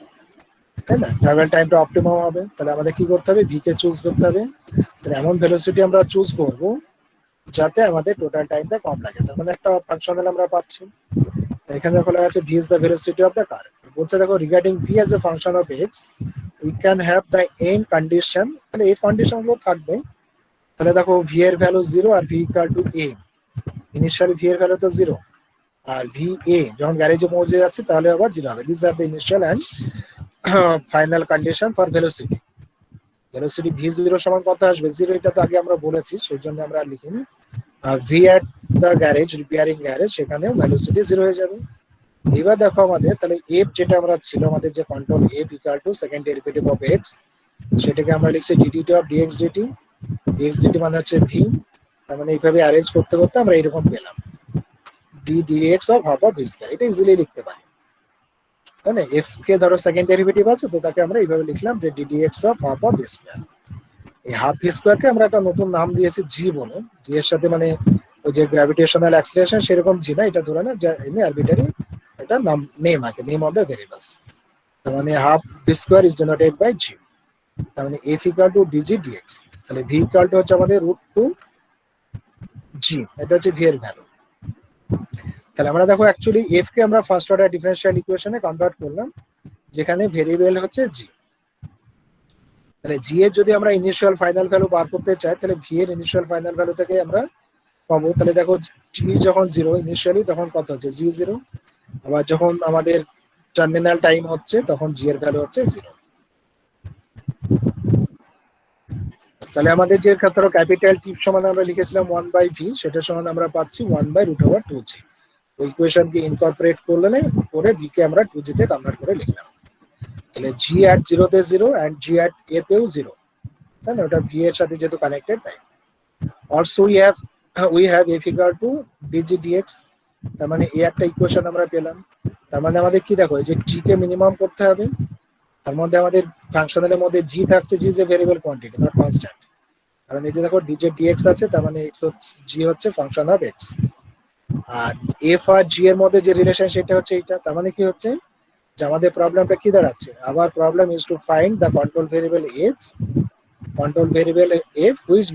তাই না? ট্রাভেল টাইমটা অপটিমাম হবে, তাহলে আমাদের কি করতে হবে, ভি কে চুজ করতে হবে। তাহলে এমন ভেলোসিটি আমরা চুজ করব যাতে আমাদের টোটাল টাইমটা কম লাগে, তার মানে একটা ফাংশনাল আমরা পাচ্ছি। এখানে দেখো লেখা আছে v is the velocity of the car. বলছে দেখো regarding v as a function of x we can have the end condition, তাহলে এই কন্ডিশন গুলো থাকবে। তাহলে দেখো ভি এর ভ্যালু 0 আর v equal to a, initially v এর ভ্যালু তো 0, আর ভি এ যখন গ্যারেজে পৌঁছে যাচ্ছে তাহলে আবার 0 হবে। This are the initial and final condition for velocity. Velocity v 0 সমান কত আসবে, 0, এটা তো আগে আমরা বলেছি, সেই জন্য আমরা লিখিনি। আর v at the garage, repairing garage, সেখানেও ভেলোসিটি 0 হয়ে যাবে। এবার দেখো আমাদের তাহলে এফ যেটা আমরা ছিল, আমাদের যে control f equal to second derivative of x, সেটাকে আমরা লিখছি dt of dx dt. Dx dt মানে হচ্ছে ভি, তার মানে এইভাবে অ্যারেঞ্জ করতে করতে আমরা এরকম পেলাম d dx of half of v square. এটা ইজিলি লিখতে পারি, তাই না? এফ কে ধরো সেকেন্ড ডেরিভেটিভ আছে, তো তাকে আমরা এইভাবে লিখলাম যে d dx of half of v square. এই হাফ ভি স্কয়ারকে আমরা একটা নতুন নাম দিয়েছি জি বলে, জি এর সাথে মানে ওই যে গ্র্যাভিটেশনাল অ্যাক্সিলারেশন সেরকম জি না, এটা ধরে না এমনি আরবিটারি এটা নাম, নেম আগে, নেম অফ দ্য ভেরিয়েবলস। তার মানে half V square is denoted by G, তার মানে F equal to dg dx. তাহলে ভি ইকুয়াল টু হচ্ছে আমাদের √2 জি, এটা হচ্ছে ভি এর ভ্যালু। তাহলে আমরা দেখো অ্যাকচুয়ালি এফ কে আমরা ফার্স্ট অর্ডার ডিফারেনশিয়াল ইকুয়েশনে কনভার্ট করলাম, যেখানে ভেরিয়েবল হচ্ছে জি। তাহলে জি এর যদি আমরা ইনিশিয়াল ফাইনাল ভ্যালু বার করতে চাই, তাহলে ভি এর ইনিশিয়াল ফাইনাল ভ্যালু থেকে আমরা পাবো। তাহলে দেখো জি যখন 0 ইনিশিয়ালি, তখন কত হচ্ছে, জি 0। আবার যখন আমাদের টার্মিনাল টাইম হচ্ছে, তখন জি এর ভ্যালু হচ্ছে 0। তাহলে আমাদের যে ধরো ক্যাপিটাল টি সমান আমরা লিখেছিলাম 1/ভি, সেটা সমান আমরা পাচ্ছি 1/√2g। ওই ইকুয়েশনকে ইনকর্পোরেট করলে করে ভি কে আমরা 2g তে কনভার্ট করে লিখলাম। তাহলে জি অ্যাট 0 তে 0 এন্ড জি অ্যাট এ তেও 0, তাই না? ওটা ভি এর সাথে যেহেতু কানেক্টেড, তাই। Also we have f equal to dg dx, তার মানে এই একটা ইকুয়েশন আমরা পেলাম। তার মানে আমাদের কি দেখো, এই যে জি কে মিনিমাম করতে হবে, তার মধ্যে আমাদের ফাংশনালের মধ্যে জি থাকছে, G is a variable quantity not constant. কারণ এই যে দেখো ডিজে ডিএক্স আছে, তার মানে এক্স হচ্ছে, জি হচ্ছে ফাংশন অফ এক্স। আর এফ আর জি এর মধ্যে যে রিলেশন সেটা হচ্ছে এইটা। তার মানে কি হচ্ছে যে আমাদের প্রবলেমটা কি দাঁড়াচ্ছে, আবার problem is to find the control variable F, control variable F which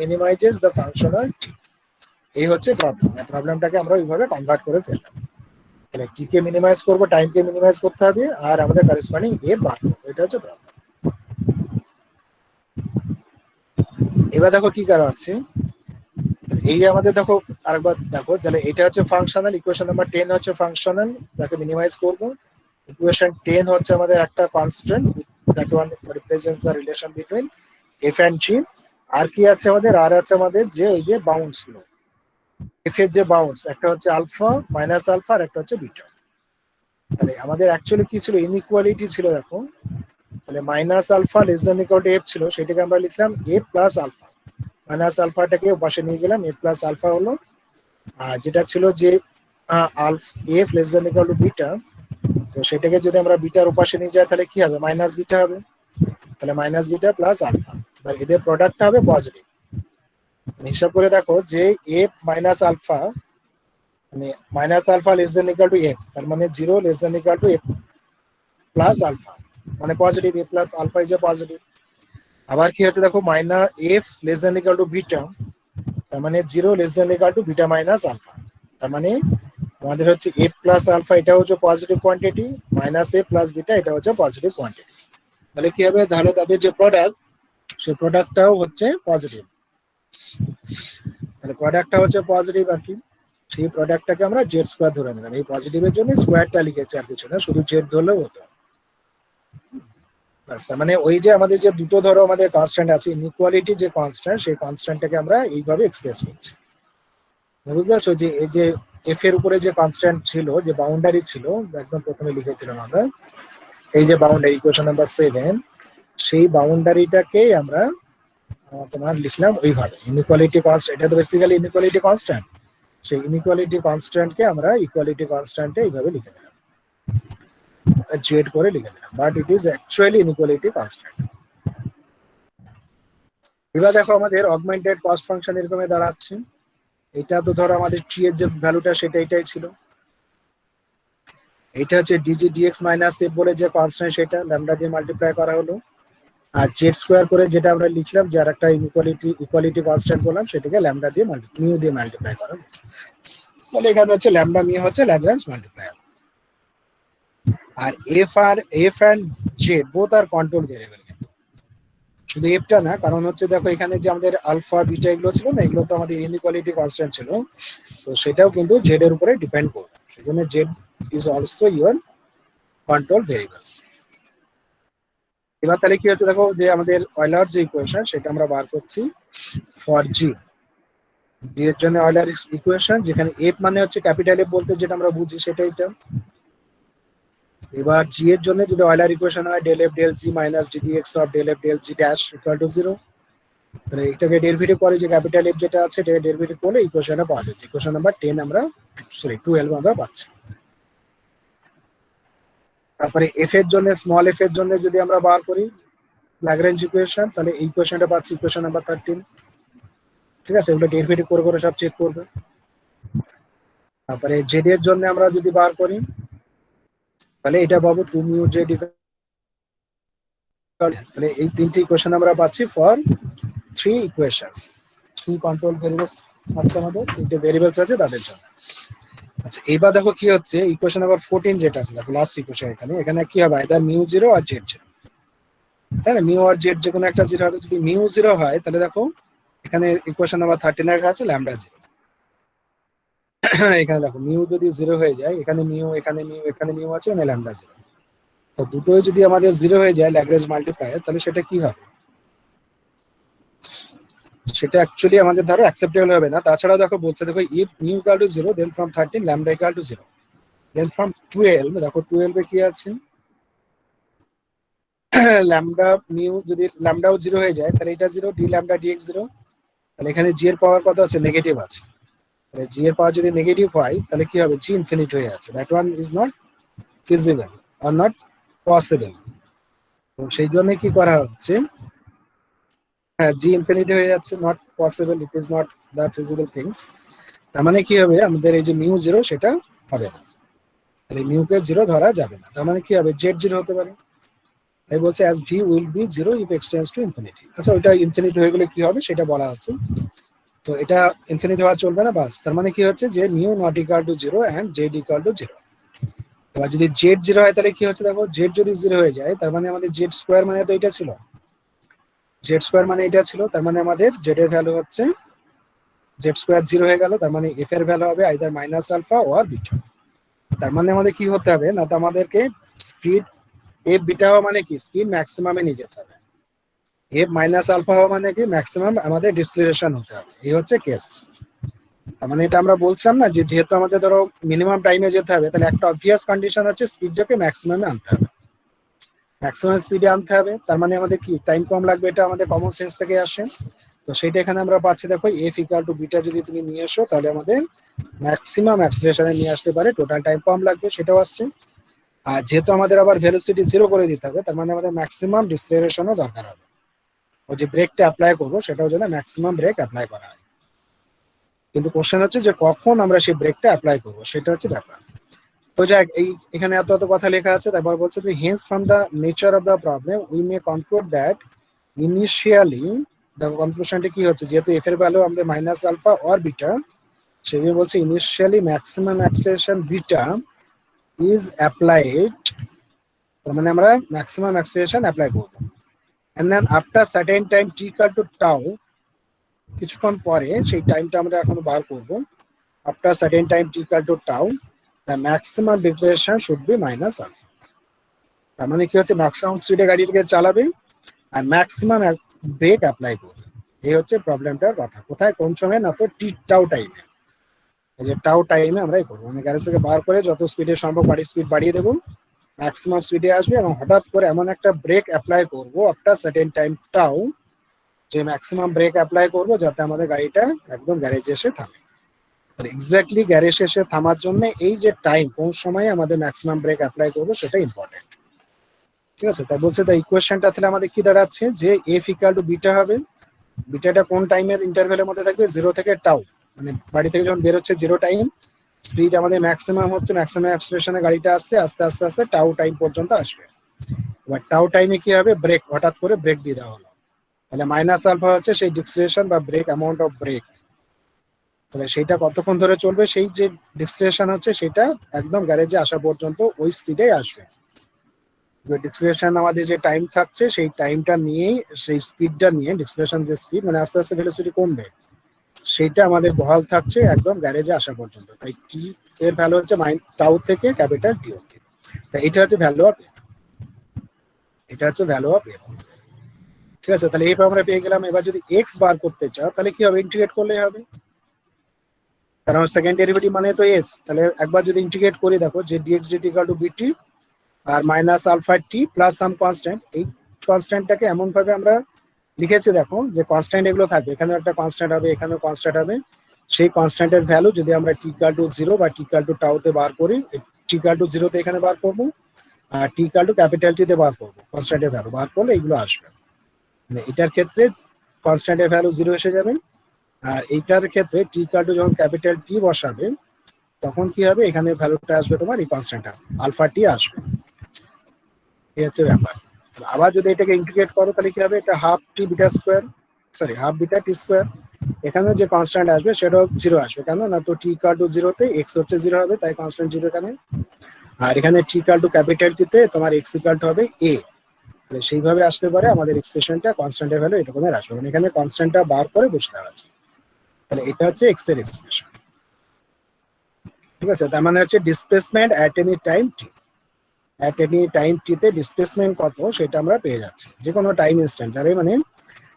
minimizes the functional T. এই হচ্ছে প্রবলেম। প্রবলেমটাকে আমরা ওইভাবে কনভার্ট করে ফেললাম। তাহলে টি কে মিনিমাইজ করবো, টাইমকে মিনিমাইজ করতে হবে, আর আমাদের করেসপন্ডিং এফ বার করবো, এটা হচ্ছে প্রবলেম। এবার দেখো কি করা আছে, এই আমাদের দেখো আরেকবার দেখো, তাহলে এটা হচ্ছে ফাংশনাল, ইকুয়েশন নাম্বার 10 হচ্ছে ফাংশনাল, তাকে মিনিমাইজ করব। ইকুয়েশন 10 হচ্ছে আমাদের একটা constant, that one represents the relation between F and G. আর কি আছে আমাদের, আর আছে আমাদের যে ওই যে বাউন্ডস গুলো, এফ এর যে বাউন্ডস, একটা হচ্ছে আলফা, মাইনাস আলফা, আর একটা হচ্ছে বিটা। তাহলে আমাদের অ্যাকচুয়ালি কি ছিল, ইনইকুয়ালিটি ছিল দেখো। তাহলে minus alpha less than equal to f ছিল, সেটাকে আমরা লিখলাম এ প্লাস আলফা। মাইনাস আলফাটাকে পাশে নিয়ে গেলাম, এ প্লাস আলফা হলো। আর যেটা ছিল যে F less than equal to beta, তো সেটাকে যদি আমরা বিটার উপাশে নিয়ে যাই, তাহলে কি হবে, মাইনাস বিটা হবে। তাহলে মাইনাস বিটা প্লাস আলফা, এবার এদের প্রোডাক্টটা হবে পজিটিভ। হিসাব করে দেখো যে এফ মাইনাস আলফা, মানে minus alpha less than equal to F, তার মানে 0 less than equal to F plus alpha, মানে positive, F plus alpha is a positive. আবার কি হচ্ছে দেখো, minus F less than equal to beta, তার মানে 0 less than equal to beta minus alpha. তার মানে আমাদের হচ্ছে এ প্লাস আলফা, এটা হচ্ছে positive quantity, minus A plus beta এটা হচ্ছে পজিটিভ কোয়ান্টিটি। তাহলে কি হবে, তাহলে তাদের যে প্রোডাক্ট, সেই প্রোডাক্টটাও হচ্ছে পজিটিভ। তাহলে প্রোডাক্টটা হচ্ছে পজিটিভ আর কি, সেই প্রোডাক্টটাকে আমরা জেড স্কোয়ার ধরে নিলাম। এই পজিটিভের জন্য স্কোয়ারটা লিখেছি, আর কিছু না, শুধু জেড ধরলেও হতো। তার মানে ওই যে আমাদের যে দুটো ধরো আমাদের কনস্ট্যান্ট আছে, ইনইকুয়ালিটি যে কনস্ট্যান্ট, সেই কনস্ট্যান্টটাকে আমরা এইভাবে এক্সপ্রেস করছি। বুঝতে পারছো, যে এই যে এফ এর উপরে যে কনস্ট্যান্ট ছিল, যে বাউন্ডারি ছিল, একদম প্রথমে লিখেছিলাম আমরা, এই যে বাউন্ডারি ইকুয়েশন নাম্বার 7, সেই বাউন্ডারিটাকে আমরা তোমার লিখলাম ওইভাবে, ইনইকুয়ালিটি কনস্ট্যান্ট, এটা তো বেসিক্যালি ইনইকুয়ালিটি কনস্ট্যান্ট। সেই ইনইকুয়ালিটি কনস্ট্যান্টকে আমরা ইকুয়ালিটি কনস্ট্যান্টে এইভাবে লিখে দিলাম, জেড করে লিখে দিলাম, but it is actually inequality constant. এবার দেখো আমাদের অগমেন্টেড কস্ট ফাংশন এরকমই দাঁড়াচ্ছে। এটা তো ধরো আমাদের টি এর যে ভ্যালুটা সেটা এটাই ছিল, এটা হচ্ছে ডিজি ডিএক্স মাইনাস এফ বলে যে কনস্ট্যান্ট সেটা ল্যামডা দিয়ে মাল্টিপ্লাই করা হলো, আর জেড স্কোয়ার করে যেটা আমরা লিখলাম যে আর একটা ইকুয়ালিটি কনস্ট্যান্ট বললাম সেটাকে ল্যামডা দিয়ে মিউ দিয়ে মাল্টিপ্লাই করা হলো। তাহলে এখানে হচ্ছে ল্যামডা মিউ হচ্ছে ল্যাগ্রাঞ্জ মাল্টিপ্লায়ার। আর f and z both are control variable, কিন্তু শুধু এফটা না, কারণ হচ্ছে দেখো এখানে যে আমাদের আলফা বিটা এগুলো ছিল না, এগুলো তো আমাদের ইনইকুয়ালিটি কনস্ট্যান্ট ছিল, তো সেটাও কিন্তু জেড এর উপরে ডিপেন্ড করবে, সেজন্য Z is also your control variables. এবার তাহলে কি হচ্ছে দেখো যে আমাদের অয়লার যে ইকুয়েশন সেটা আমরা বার করছি ফর জি, জি এর জন্য অয়লার ইকুয়েশন, যেখানে এফ মানে হচ্ছে ক্যাপিটাল এফ বলতে যেটা আমরা বুঝি সেটাই এটা। এবার জি এর জন্য যদি অয়লার ইকুয়েশন হয় del f del g minus ddx of del f del g dash equal to 0, তাহলে এটাকে ডেরিভেটিভ করে যে ক্যাপিটাল এফ যেটা আছে এটাকে ডেরিভেটিভ করলে ইকুয়েশনটা পাওয়া যাচ্ছে, ইকুয়েশন নাম্বার 10 আমরা 12 আমরা পাচ্ছি। তারপরে এফ এর জন্য স্মল এফ এর জন্য যদি আমরা বার করি ল্যাগ্রেঞ্জ ইকুয়েশন, তাহলে এই ইকুয়েশনটা পাচ্ছি ইকুয়েশন নাম্বার 13। ঠিক আছে, ওগুলো ডেরিভেটিভ করে করে সব চেক করবে। তারপরে জেড এর জন্য আমরা যদি বার করি তাহলে এটা পাবো 2 মিউ জেড, তাহলে এই তিনটি ইকুয়েশন আমরা পাচ্ছি ফর 3 ইকুয়েশনস, 3 কন্ট্রোল ভেরিয়েবলস আছে আমাদের, তিনটে ভেরিয়েবলস আছে তাদের জন্য। আচ্ছা এবার দেখো কি হচ্ছে ইকুয়েশন নাম্বার 14 যেটা আছে দেখো লাস্ট ইকুয়েশন, এখানে কি হবে আইদার মিউ 0 আর জেড 0, তাই না? মিউ আর জেড যে কোনো একটা 0 হবে। যদি মিউ 0 হয় তাহলে দেখো এখানে ইকুয়েশন নাম্বার 13 এর কাছে ল্যামডা 0, এখানে দেখো মিউ যদি 0 হয়ে যায়, এখানে মিউ এখানে মিউ এখানে মিউ আছে, মানে ল্যামডা 0, তো দুটোই যদি আমাদের 0 হয়ে যায় ল্যাগ্রেঞ্জ মাল্টিপ্লায়ার, তাহলে সেটা কি হবে, সেটা অ্যাকচুয়ালি আমাদের ধরো অ্যাকসেপ্টেবল হবে না। তাছাড়াও দেখো বলছে দেখো if mu equal to 0 then from 13 lambda equal to 0, then from 12 দেখো 12 এ কি আছে ল্যামডা মিউ যদি ল্যামডাও 0 হয়ে যায় তাহলে এটা 0, ডি ল্যামডা ডিএক্স 0, তাহলে এখানে জি এর পাওয়ার কত আছে, নেগেটিভ আছে, তাহলে জি এর পাওয়ার যদি নেগেটিভ হয় তাহলে কি হবে, জি ইনফিনিট হয়ে যাচ্ছে, that one is not feasible are not possible. তো সেই জন্য কি করা হচ্ছে, হ্যাঁ জি ইনফিনিটি হয়ে যাচ্ছে, not possible, it is not the feasible things. তার মানে কি হবে আমাদের এই যে মিউ 0 সেটা হবে না, তাহলে মিউকে 0 ধরা যাবে না, তার মানে কি হবে জেড 0 হতে পারে। তাই বলছে as V will be 0 if extends to infinity. আচ্ছা ওইটা ইনফিনিটি হয়ে গেলে কি হবে সেটা বলা হচ্ছে, তো এটা ইনফিনিটি হওয়া চলবে না বাস। তার মানে কি হচ্ছে যে mu not equal to 0 and z equal to 0। এবার যদি জেড 0 হয় তাহলে কি হচ্ছে দেখো, জেড যদি 0 হয়ে যায় তার মানে আমাদের জেড স্কোয়ার মানে তো এটা ছিল, জেড স্কোয়ার মানে এটা ছিল, তার মানে আমাদের জেড এর ভ্যালু হচ্ছে জেড স্কোয়ার 0 হয়ে গেল, তার মানে এফ এর ভ্যালু হবে either minus alpha or beta. তার মানে আমাদের কি হতে হবে না, তো আমাদেরকে স্পিড এফ বিটা হওয়া মানে কি স্পিড ম্যাক্সিমামে নিয়ে যেতে হবে, এফ মাইনাস আলফা হওয়া মানে কি ম্যাক্সিমাম আমাদের ডিসপ্লেশন হতে হবে, এই হচ্ছে কেস। তার মানে এটা আমরা বলছিলাম না যে যেহেতু আমাদের ধরো মিনিমাম টাইমে যেতে হবে, তাহলে একটা অবভিয়াস কন্ডিশন হচ্ছে স্পিডটাকে ম্যাক্সিমামে আনতে হবে, ম্যাক্সিমাম স্পিডে আনতে হবে, তার মানে আমাদের কি টাইম কম লাগবে, এটা আমাদের কমন সেন্স থেকে আসে। তো সেটা এখানে আমরা পাচ্ছি দেখো এফ ইকুয়াল টু বিটা যদি তুমি নিয়ে এসো তাহলে আমাদের ম্যাক্সিমাম অ্যাক্সিলারেশনে নিয়ে আসতে পারে, টোটাল টাইম কম লাগবে সেটাও আসছে। আর যেহেতু আমাদের আবার ভেলোসিটি 0 করে দিতে হবে, তার মানে আমাদের ম্যাক্সিমাম ডিসপ্লেশনও দরকার হবে, ও যে ব্রেকটা অ্যাপ্লাই করবো সেটাও যেন ম্যাক্সিমাম ব্রেক অ্যাপ্লাই করা হয়। কিন্তু কোশ্চেন হচ্ছে যে কখন আমরা সেই ব্রেকটা অ্যাপ্লাই করবো সেটা হচ্ছে ব্যাপার। তো যাক এখানে এত এত কথা লেখা আছে, তারপর বলছে যে hence from the nature of the problem we may conclude that initially, দেখো কনক্লুশনটা কি হচ্ছে, যেহেতু এফ এর ভ্যালু আমাদের মাইনাস আলফা অর বিটা, সেই জন্য বলছে initially maximum acceleration beta is applied, তার মানে আমরা ম্যাক্সিমাম অ্যাক্সিলারেশন অ্যাপ্লাই করব, and then after certain time T equal to tau, কিছুক্ষণ পরে সেই টাইমটা আমরা এখন বার করব, after certain time T equal to tau the maximum displacement should be minus alpha. তার মানে কি হচ্ছে ম্যাক্সিমাম স্পিডে গাড়িটাকে চালাবে আর ম্যাক্সিমাম ব্রেক অ্যাপ্লাই করবে, এই হচ্ছে প্রবলেমটার কথা। কোথায় কোন সময় না, তো টি টাউ টাইমে, এই যে টাউ টাইমে আমরাই করবো, মানে গ্যারেজ থেকে বার করে যত স্পিডে সম্ভব গাড়ির স্পিড বাড়িয়ে দেবো, ম্যাক্সিমাম স্পিডে আসবে এবং হঠাৎ করে এমন একটা ব্রেক অ্যাপ্লাই করবো আফটার সার্টেন টাইম টাউ, যে ম্যাক্সিমাম ব্রেক অ্যাপ্লাই করবো যাতে আমাদের গাড়িটা একদম গ্যারেজে এসে থামে। এক্স্যাক্টলি গ্যারেজ শেষে থামার জন্য এই যে টাইম, কোন সময় আমাদের ম্যাক্সিমাম ব্রেক অ্যাপ্লাই করবো সেটা ইম্পর্টেন্ট। ঠিক আছে, তাই বলছে তাই ইকুয়েশনটা তাহলে আমাদের কি দাঁড়াচ্ছে যে এফ ইকুয়াল টু বিটা হবে। বিটাটা কোন টাইমের ইন্টারভ্যালের মধ্যে থাকবে, 0 থেকে টাউ, মানে বাড়ি থেকে যখন বের হচ্ছে 0 টাইম, স্পিড আমাদের ম্যাক্সিমাম হচ্ছে, ম্যাক্সিমাম অ্যাক্সিলারেশনে গাড়িটা আসছে, আস্তে আস্তে আস্তে টাউ টাইম পর্যন্ত আসবে। এবার টাউ টাইমে কি হবে, ব্রেক, হঠাৎ করে ব্রেক দিয়ে দেওয়া হলো, তাহলে মাইনাস আলফা হচ্ছে সেই ডিক্সিলারেশন বা ব্রেক অ্যামাউন্ট অফ ব্রেক, তাহলে সেইটা কতক্ষণ ধরে চলবে, সেই যে ডিক্সিলারেশন হচ্ছে সেটা একদম গ্যারেজে আসা পর্যন্ত ওই স্পিডে আসবে। ডিক্সিলারেশন আমাদের যে টাইম থাকছে সেই টাইমটা নিয়েই, সেই স্পিডটা নিয়ে, ডিক্সিলারেশন যে স্পিড মানে আস্তে আস্তে ভেলোসিটি কমবে, সেইটা আমাদের বহাল থাকছে একদম গ্যারেজে আসা পর্যন্ত। তাই টি এর ভ্যালু হচ্ছে টাউ থেকে ক্যাপিটাল টি অবধি। তাই এটা হচ্ছে ভ্যালু অফ এফ, এটা হচ্ছে ভ্যালু অফ এফ। ঠিক আছে, তাহলে এফ আমরা পেয়ে গেলাম। এবার যদি এক্স বার করতে চাও তাহলে কি হবে, ইন্টিগ্রেট করলেই হবে, কারণ সেকেন্ড ডেরিভেটিভ মানে তো এফ। তাহলে একবার যদি ইন্টিগ্রেট করি, দেখো যে ডিএক্স ডিটি ইকুয়াল টু বিটি আর মাইনাস আলফা টি প্লাস সাম কনস্ট্যান্ট, এই কনস্ট্যান্টটাকে এমন ভাবে আমরা লিখেছি দেখো যে কনস্ট্যান্ট এগুলো থাকবে, এখানেও একটা কনস্ট্যান্ট হবে, এখানেও কনস্ট্যান্ট হবে। সেই কনস্ট্যান্টের ভ্যালু যদি আমরা টি ইকুয়াল টু 0 বা টি ইকুয়াল টু টাউতে বার করি, টি ইকুয়াল টু 0 তে এখানে বার করবো, আর টি ইকুয়াল টু ক্যাপিটাল টি তে বার করবো, কনস্ট্যান্টের ভ্যালু বার করলে এগুলো আসবে। মানে এটার ক্ষেত্রে কনস্ট্যান্টের ভ্যালু 0 এসে যাবে, আর এইটার ক্ষেত্রে টি ইকুয়াল টু যখন ক্যাপিটাল টি বসাবে তখন কি হবে, এখানে ভ্যালুটা আসবে তোমার এই কনস্ট্যান্টটা আলফা টি আসবে। এই হচ্ছে ব্যাপার। আবার যদি এটাকে ইন্টিগ্রেট করো তাহলে কি হবে, এটা half T beta square, sorry half beta T square, এখানে যে কনস্ট্যান্ট আসবে সেটাও 0 আসবে, কেন না, তো টি ইকুয়াল টু 0 তে এক্স হচ্ছে 0 হবে, তাই কনস্ট্যান্ট 0 এখানে। আর এখানে টি ইকুয়াল টু ক্যাপিটাল টি তে তোমার এক্স ইকুয়াল টু হবে এ, তাহলে সেইভাবে আসলে পরে আমাদের এক্সপ্রেশনটা কনস্ট্যান্টের ভ্যালু এরকমের আসবে, মানে এখানে কনস্ট্যান্টটা বার করে বসে দেওয়া আছে। তাহলে এটা হচ্ছে এক্স এর এক্সপ্রেশন। ঠিক আছে, তার মানে হচ্ছে displacement at any time T, at any time T তে ডিসপ্লেসমেন্ট কত সেটা আমরা পেয়ে যাচ্ছি যে কোনো টাইম ইনস্ট্যান্ট, যার মানে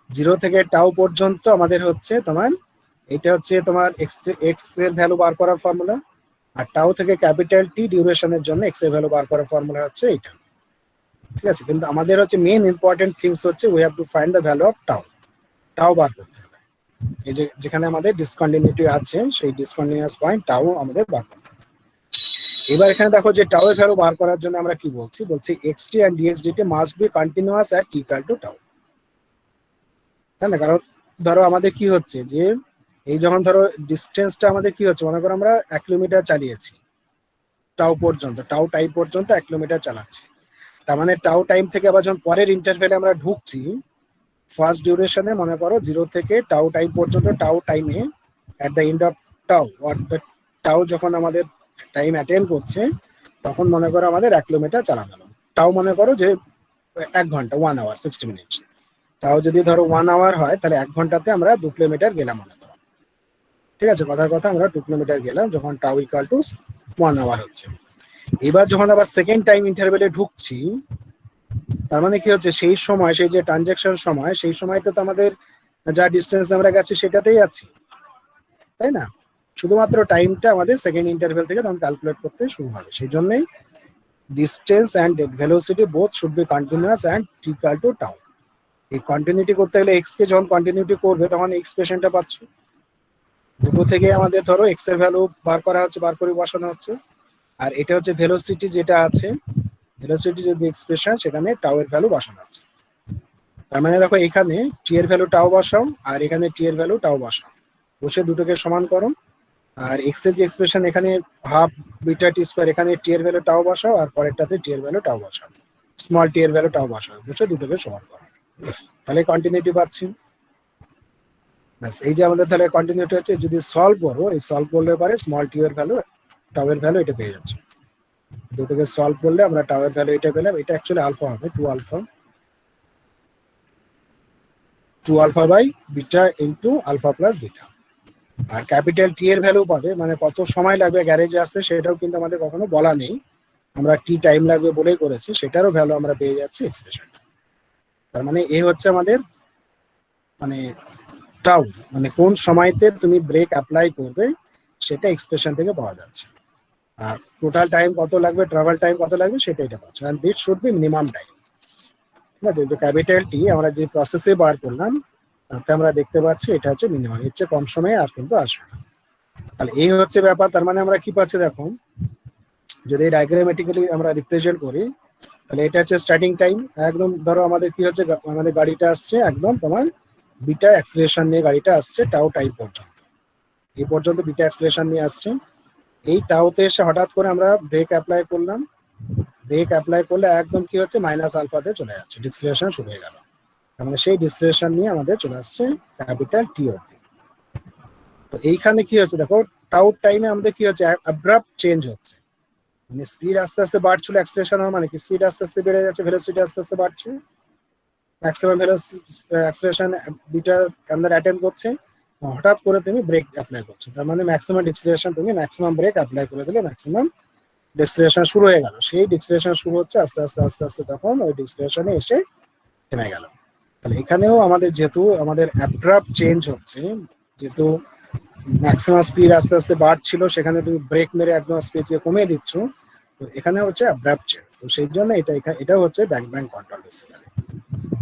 0 থেকে টাউ পর্যন্ত আমাদের হচ্ছে তোমার, এটা হচ্ছে তোমার এক্স এর ভ্যালু বার করার ফর্মুলা, আর টাউ থেকে ক্যাপিটাল টি ডিউরেশনের জন্য এক্স এর ভ্যালু বার করার ফর্মুলা হচ্ছে এটা। ঠিক আছে, কিন্তু আমাদের হচ্ছে মেইন ইম্পর্টেন্ট থিংস হচ্ছে we have to find the value of tau, tau বার করতে হবে। এই যে যেখানে আমাদের ডিসকন্টিনিউটি আছে সেই ডিসকন্টিনিউয়াস পয়েন্ট টাউ আমাদের বার করতে হবে। এবার এখানে দেখো যে টাউ এর ভ্যালু বার করার জন্য আমরা কি বলছি, বলছি xt and dxdt must be continuous at t equal to tau, তাই না? কারণ ধরো আমাদের কি হচ্ছে যে এই যখন ধরো ডিস্টেন্সটা আমাদের কি হচ্ছে, মনে করো আমরা 1 কিলোমিটার চালিয়েছি টাউ পর্যন্ত, টাউ টাইম পর্যন্ত 1 কিলোমিটার চালাচ্ছি, তার মানে টাউ টাইম থেকে আবার যখন পরের ইন্টারভেলে আমরা ঢুকছি, ফার্স্ট ডিউরেশনে মনে করো 0 থেকে টাউ টাইম পর্যন্ত, টাউ টাইমে at the end of tau or the tau যখন আমাদের টাইম অ্যাটেন্ড করছে তখন মনে করো আমাদের 1 কিলোমিটার চালানো হলো। টাউ মনে করো যে 1 ঘন্টা, 1 আওয়ার 60 মিনিট, টাও যদি ধরো 1 আওয়ার হয় তাহলে 1 ঘন্টাতে আমরা 2 কিলোমিটার গেলাম মনে করো। ঠিক আছে, কথার কথা আমরা 2 কিলোমিটার গেলাম যখন টাউ ইকুয়াল টু 1 আওয়ার হচ্ছে। এবার যখন আবার সেকেন্ড টাইম ইন্টারভেলে ঢুকছি, তার মানে কি হচ্ছে, সেই সময় সেই যে ট্রানজাকশন সময়, সেই সময়তে তো আমাদের যা ডিস্টেন্স আমরা গেছি সেটাতেই আছি, তাই না? শুধুমাত্র টাইমটা আমাদের সেকেন্ড ইন্টারভেল থেকে তখন ক্যালকুলেট করতে শুরু হবে। সেই জন্যই distance and velocity both should be continuous and equal to tau. এই কন্টিনিউটি করতে গেলে এক্স কে যখন কন্টিনিউটি করবে তখন এক্সপ্রেশনটা পাচ্ছ, দুটো থেকে আমাদের ধরো এক্স এর ভ্যালু বার করা হচ্ছে, বার করে বসানো হচ্ছে, আর এটা হচ্ছে ভেলোসিটি যেটা আছে, ভেলোসিটি যদি এক্সপ্রেশন সেখানে টাউ এর ভ্যালু বসানো হচ্ছে। তার মানে দেখো এখানে টি এর ভ্যালু টাউ বসাও আর এখানে টি এর ভ্যালু টাউ বসাও, বসে দুটোকে সমান করো, আর এক্স এর যে এক্সপ্রেশন এখানে হাফ বিটা টি স্কোয়ার, এখানে টি এর ভ্যালু টাউ বসাও আর পরেরটাতে টি এর ভ্যালু টাউ বসাও, স্মল টি এর ভ্যালু টাউ বসাও, বসে দুটোকে সমান করো, তাহলে কন্টিনিউটি পাচ্ছি। ব্যাস, এই যে আমাদের তাহলে কন্টিনিউটি হচ্ছে, যদি সলভ করো, এই সলভ করলে পারে স্মল টি এর ভ্যালু, টাউ এর ভ্যালু এটা পেয়ে যাচ্ছে, দুটোকে সলভ করলে আমরা টাউ এর ভ্যালু এটা পেলাম, এটা অ্যাকচুয়ালি আলফা হবে, 2 alpha by beta into alpha plus beta. আর ক্যাপিটাল টি এর ভ্যালু পাবে, মানে কত সময় লাগবে গ্যারেজে আসতে সেটাও কিন্তু আমাদের কখনো বলা নেই, আমরা টি টাইম লাগবে বলেই করেছি, সেটারও ভ্যালু আমরা পেয়ে যাচ্ছি এক্সপ্রেশনটা। তার মানে এই হচ্ছে আমাদের মানে টাউ, মানে কোন সময়তে তুমি ব্রেক অ্যাপ্লাই করবে সেটা এক্সপ্রেশন থেকে পাওয়া যাচ্ছে, আর টোটাল টাইম কত লাগবে, ট্রাভেল টাইম কত লাগবে সেটা এটা পাচ্ছ, and this should be minimum time. ঠিক আছে, যে ক্যাপিটাল টি আমরা যে প্রসেসে বার করলাম তাতে আমরা দেখতে পাচ্ছি এটা হচ্ছে মিনিমাম, এর চেয়ে কম সময়ে আর কিন্তু আসবে না। তাহলে এই হচ্ছে ব্যাপার। তার মানে আমরা কি পাচ্ছি দেখো, যদি ডায়াগ্রামেটিক্যালি আমরা রিপ্রেজেন্ট করি, তাহলে এটা হচ্ছে স্টার্টিং টাইম। একদম ধরো আমাদের কি হচ্ছে, আমাদের গাড়িটা আসছে একদম তোমার বিটা অ্যাক্সিলারেশন নিয়ে গাড়িটা আসছে টাও টাইম পর্যন্ত, এই পর্যন্ত বিটা অ্যাক্সিলারেশন নিয়ে আসছে। এই টাওতে এসে হঠাৎ করে আমরা ব্রেক অ্যাপ্লাই করলাম, ব্রেক অ্যাপ্লাই করলে একদম কি হচ্ছে মাইনাস আলফাতে চলে যাচ্ছে, ডিসিলেশন শুরু হয়ে গেল। আমাদের সেই ডিসিলেশন নিয়ে আমাদের চলে আসছে ক্যাপিটাল টি অবধি। তো এইখানে কি হচ্ছে দেখো, টাউ টাইমে আমাদের কি হচ্ছে, অ্যাব্রাপ্ট চেঞ্জ হচ্ছে, মানে স্পিড আস্তে আস্তে বাড়ছিল, অ্যাক্সিলারেশন হওয়ার মানে কি স্পিড আস্তে আস্তে বেড়ে যাচ্ছে, ভেলোসিটি আস্তে আস্তে বাড়ছে, ম্যাক্সিমাম অ্যাক্সিলারেশন বিটা আমাদের অ্যাটেন্ড করছে। হঠাৎ করে তুমি ব্রেক অ্যাপ্লাই করছো, তার মানে ম্যাক্সিমাম ডিসিলেশন, তুমি ম্যাক্সিমাম ব্রেক অ্যাপ্লাই করে দিলে ম্যাক্সিমাম ডিসিলেশন শুরু হয়ে গেল। সেই ডিসিলেশন শুরু হচ্ছে আস্তে আস্তে আস্তে আস্তে, তখন ওই ডিসিলেশনে এসে থেমে গেল। তাহলে এখানেও আমাদের যেহেতু আমাদের অ্যাব্রাপ্ট চেঞ্জ হচ্ছে, যেহেতু ম্যাক্সিমাম স্পিড আস্তে আস্তে বাড়ছিল, সেখানে তুমি ব্রেক মেরে একদম স্পিডকে কমিয়ে দিচ্ছ, তো এখানে হচ্ছে অ্যাব্রাপ্ট চেঞ্জ। তো সেই জন্য এটা হচ্ছে ব্যাক ব্যাক কন্ট্রোল বেসিক্যালি।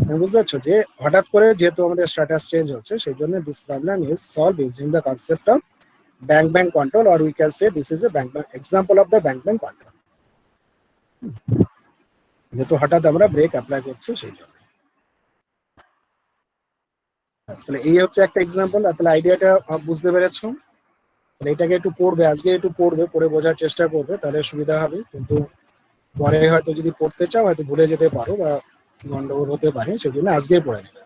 তুমি বুঝতে পারছো যে হঠাৎ করে যেহেতু আমাদের স্ট্যাটাস চেঞ্জ হচ্ছে, সেই জন্য this problem is solve using the concept of back back control, or we can say this is a back back example of the back back control. যেহেতু হঠাৎ আমরা ব্রেক অ্যাপ্লাই করছি সেই জন্য। তাহলে এই হচ্ছে একটা এক্সাম্পল। তাহলে আইডিয়াটা বুঝতে পেরেছো? তাহলে এটাকে একটু পড়বে, আজকে একটু পড়বে, পড়ে বোঝার চেষ্টা করবে, তাহলে সুবিধা হবে। কিন্তু পরে হয়তো যদি পড়তে চাও হয়তো ভুলে যেতে পারো বা গন্ডগোল হতে পারে, সেজন্য আজকেই পড়ে নেবে।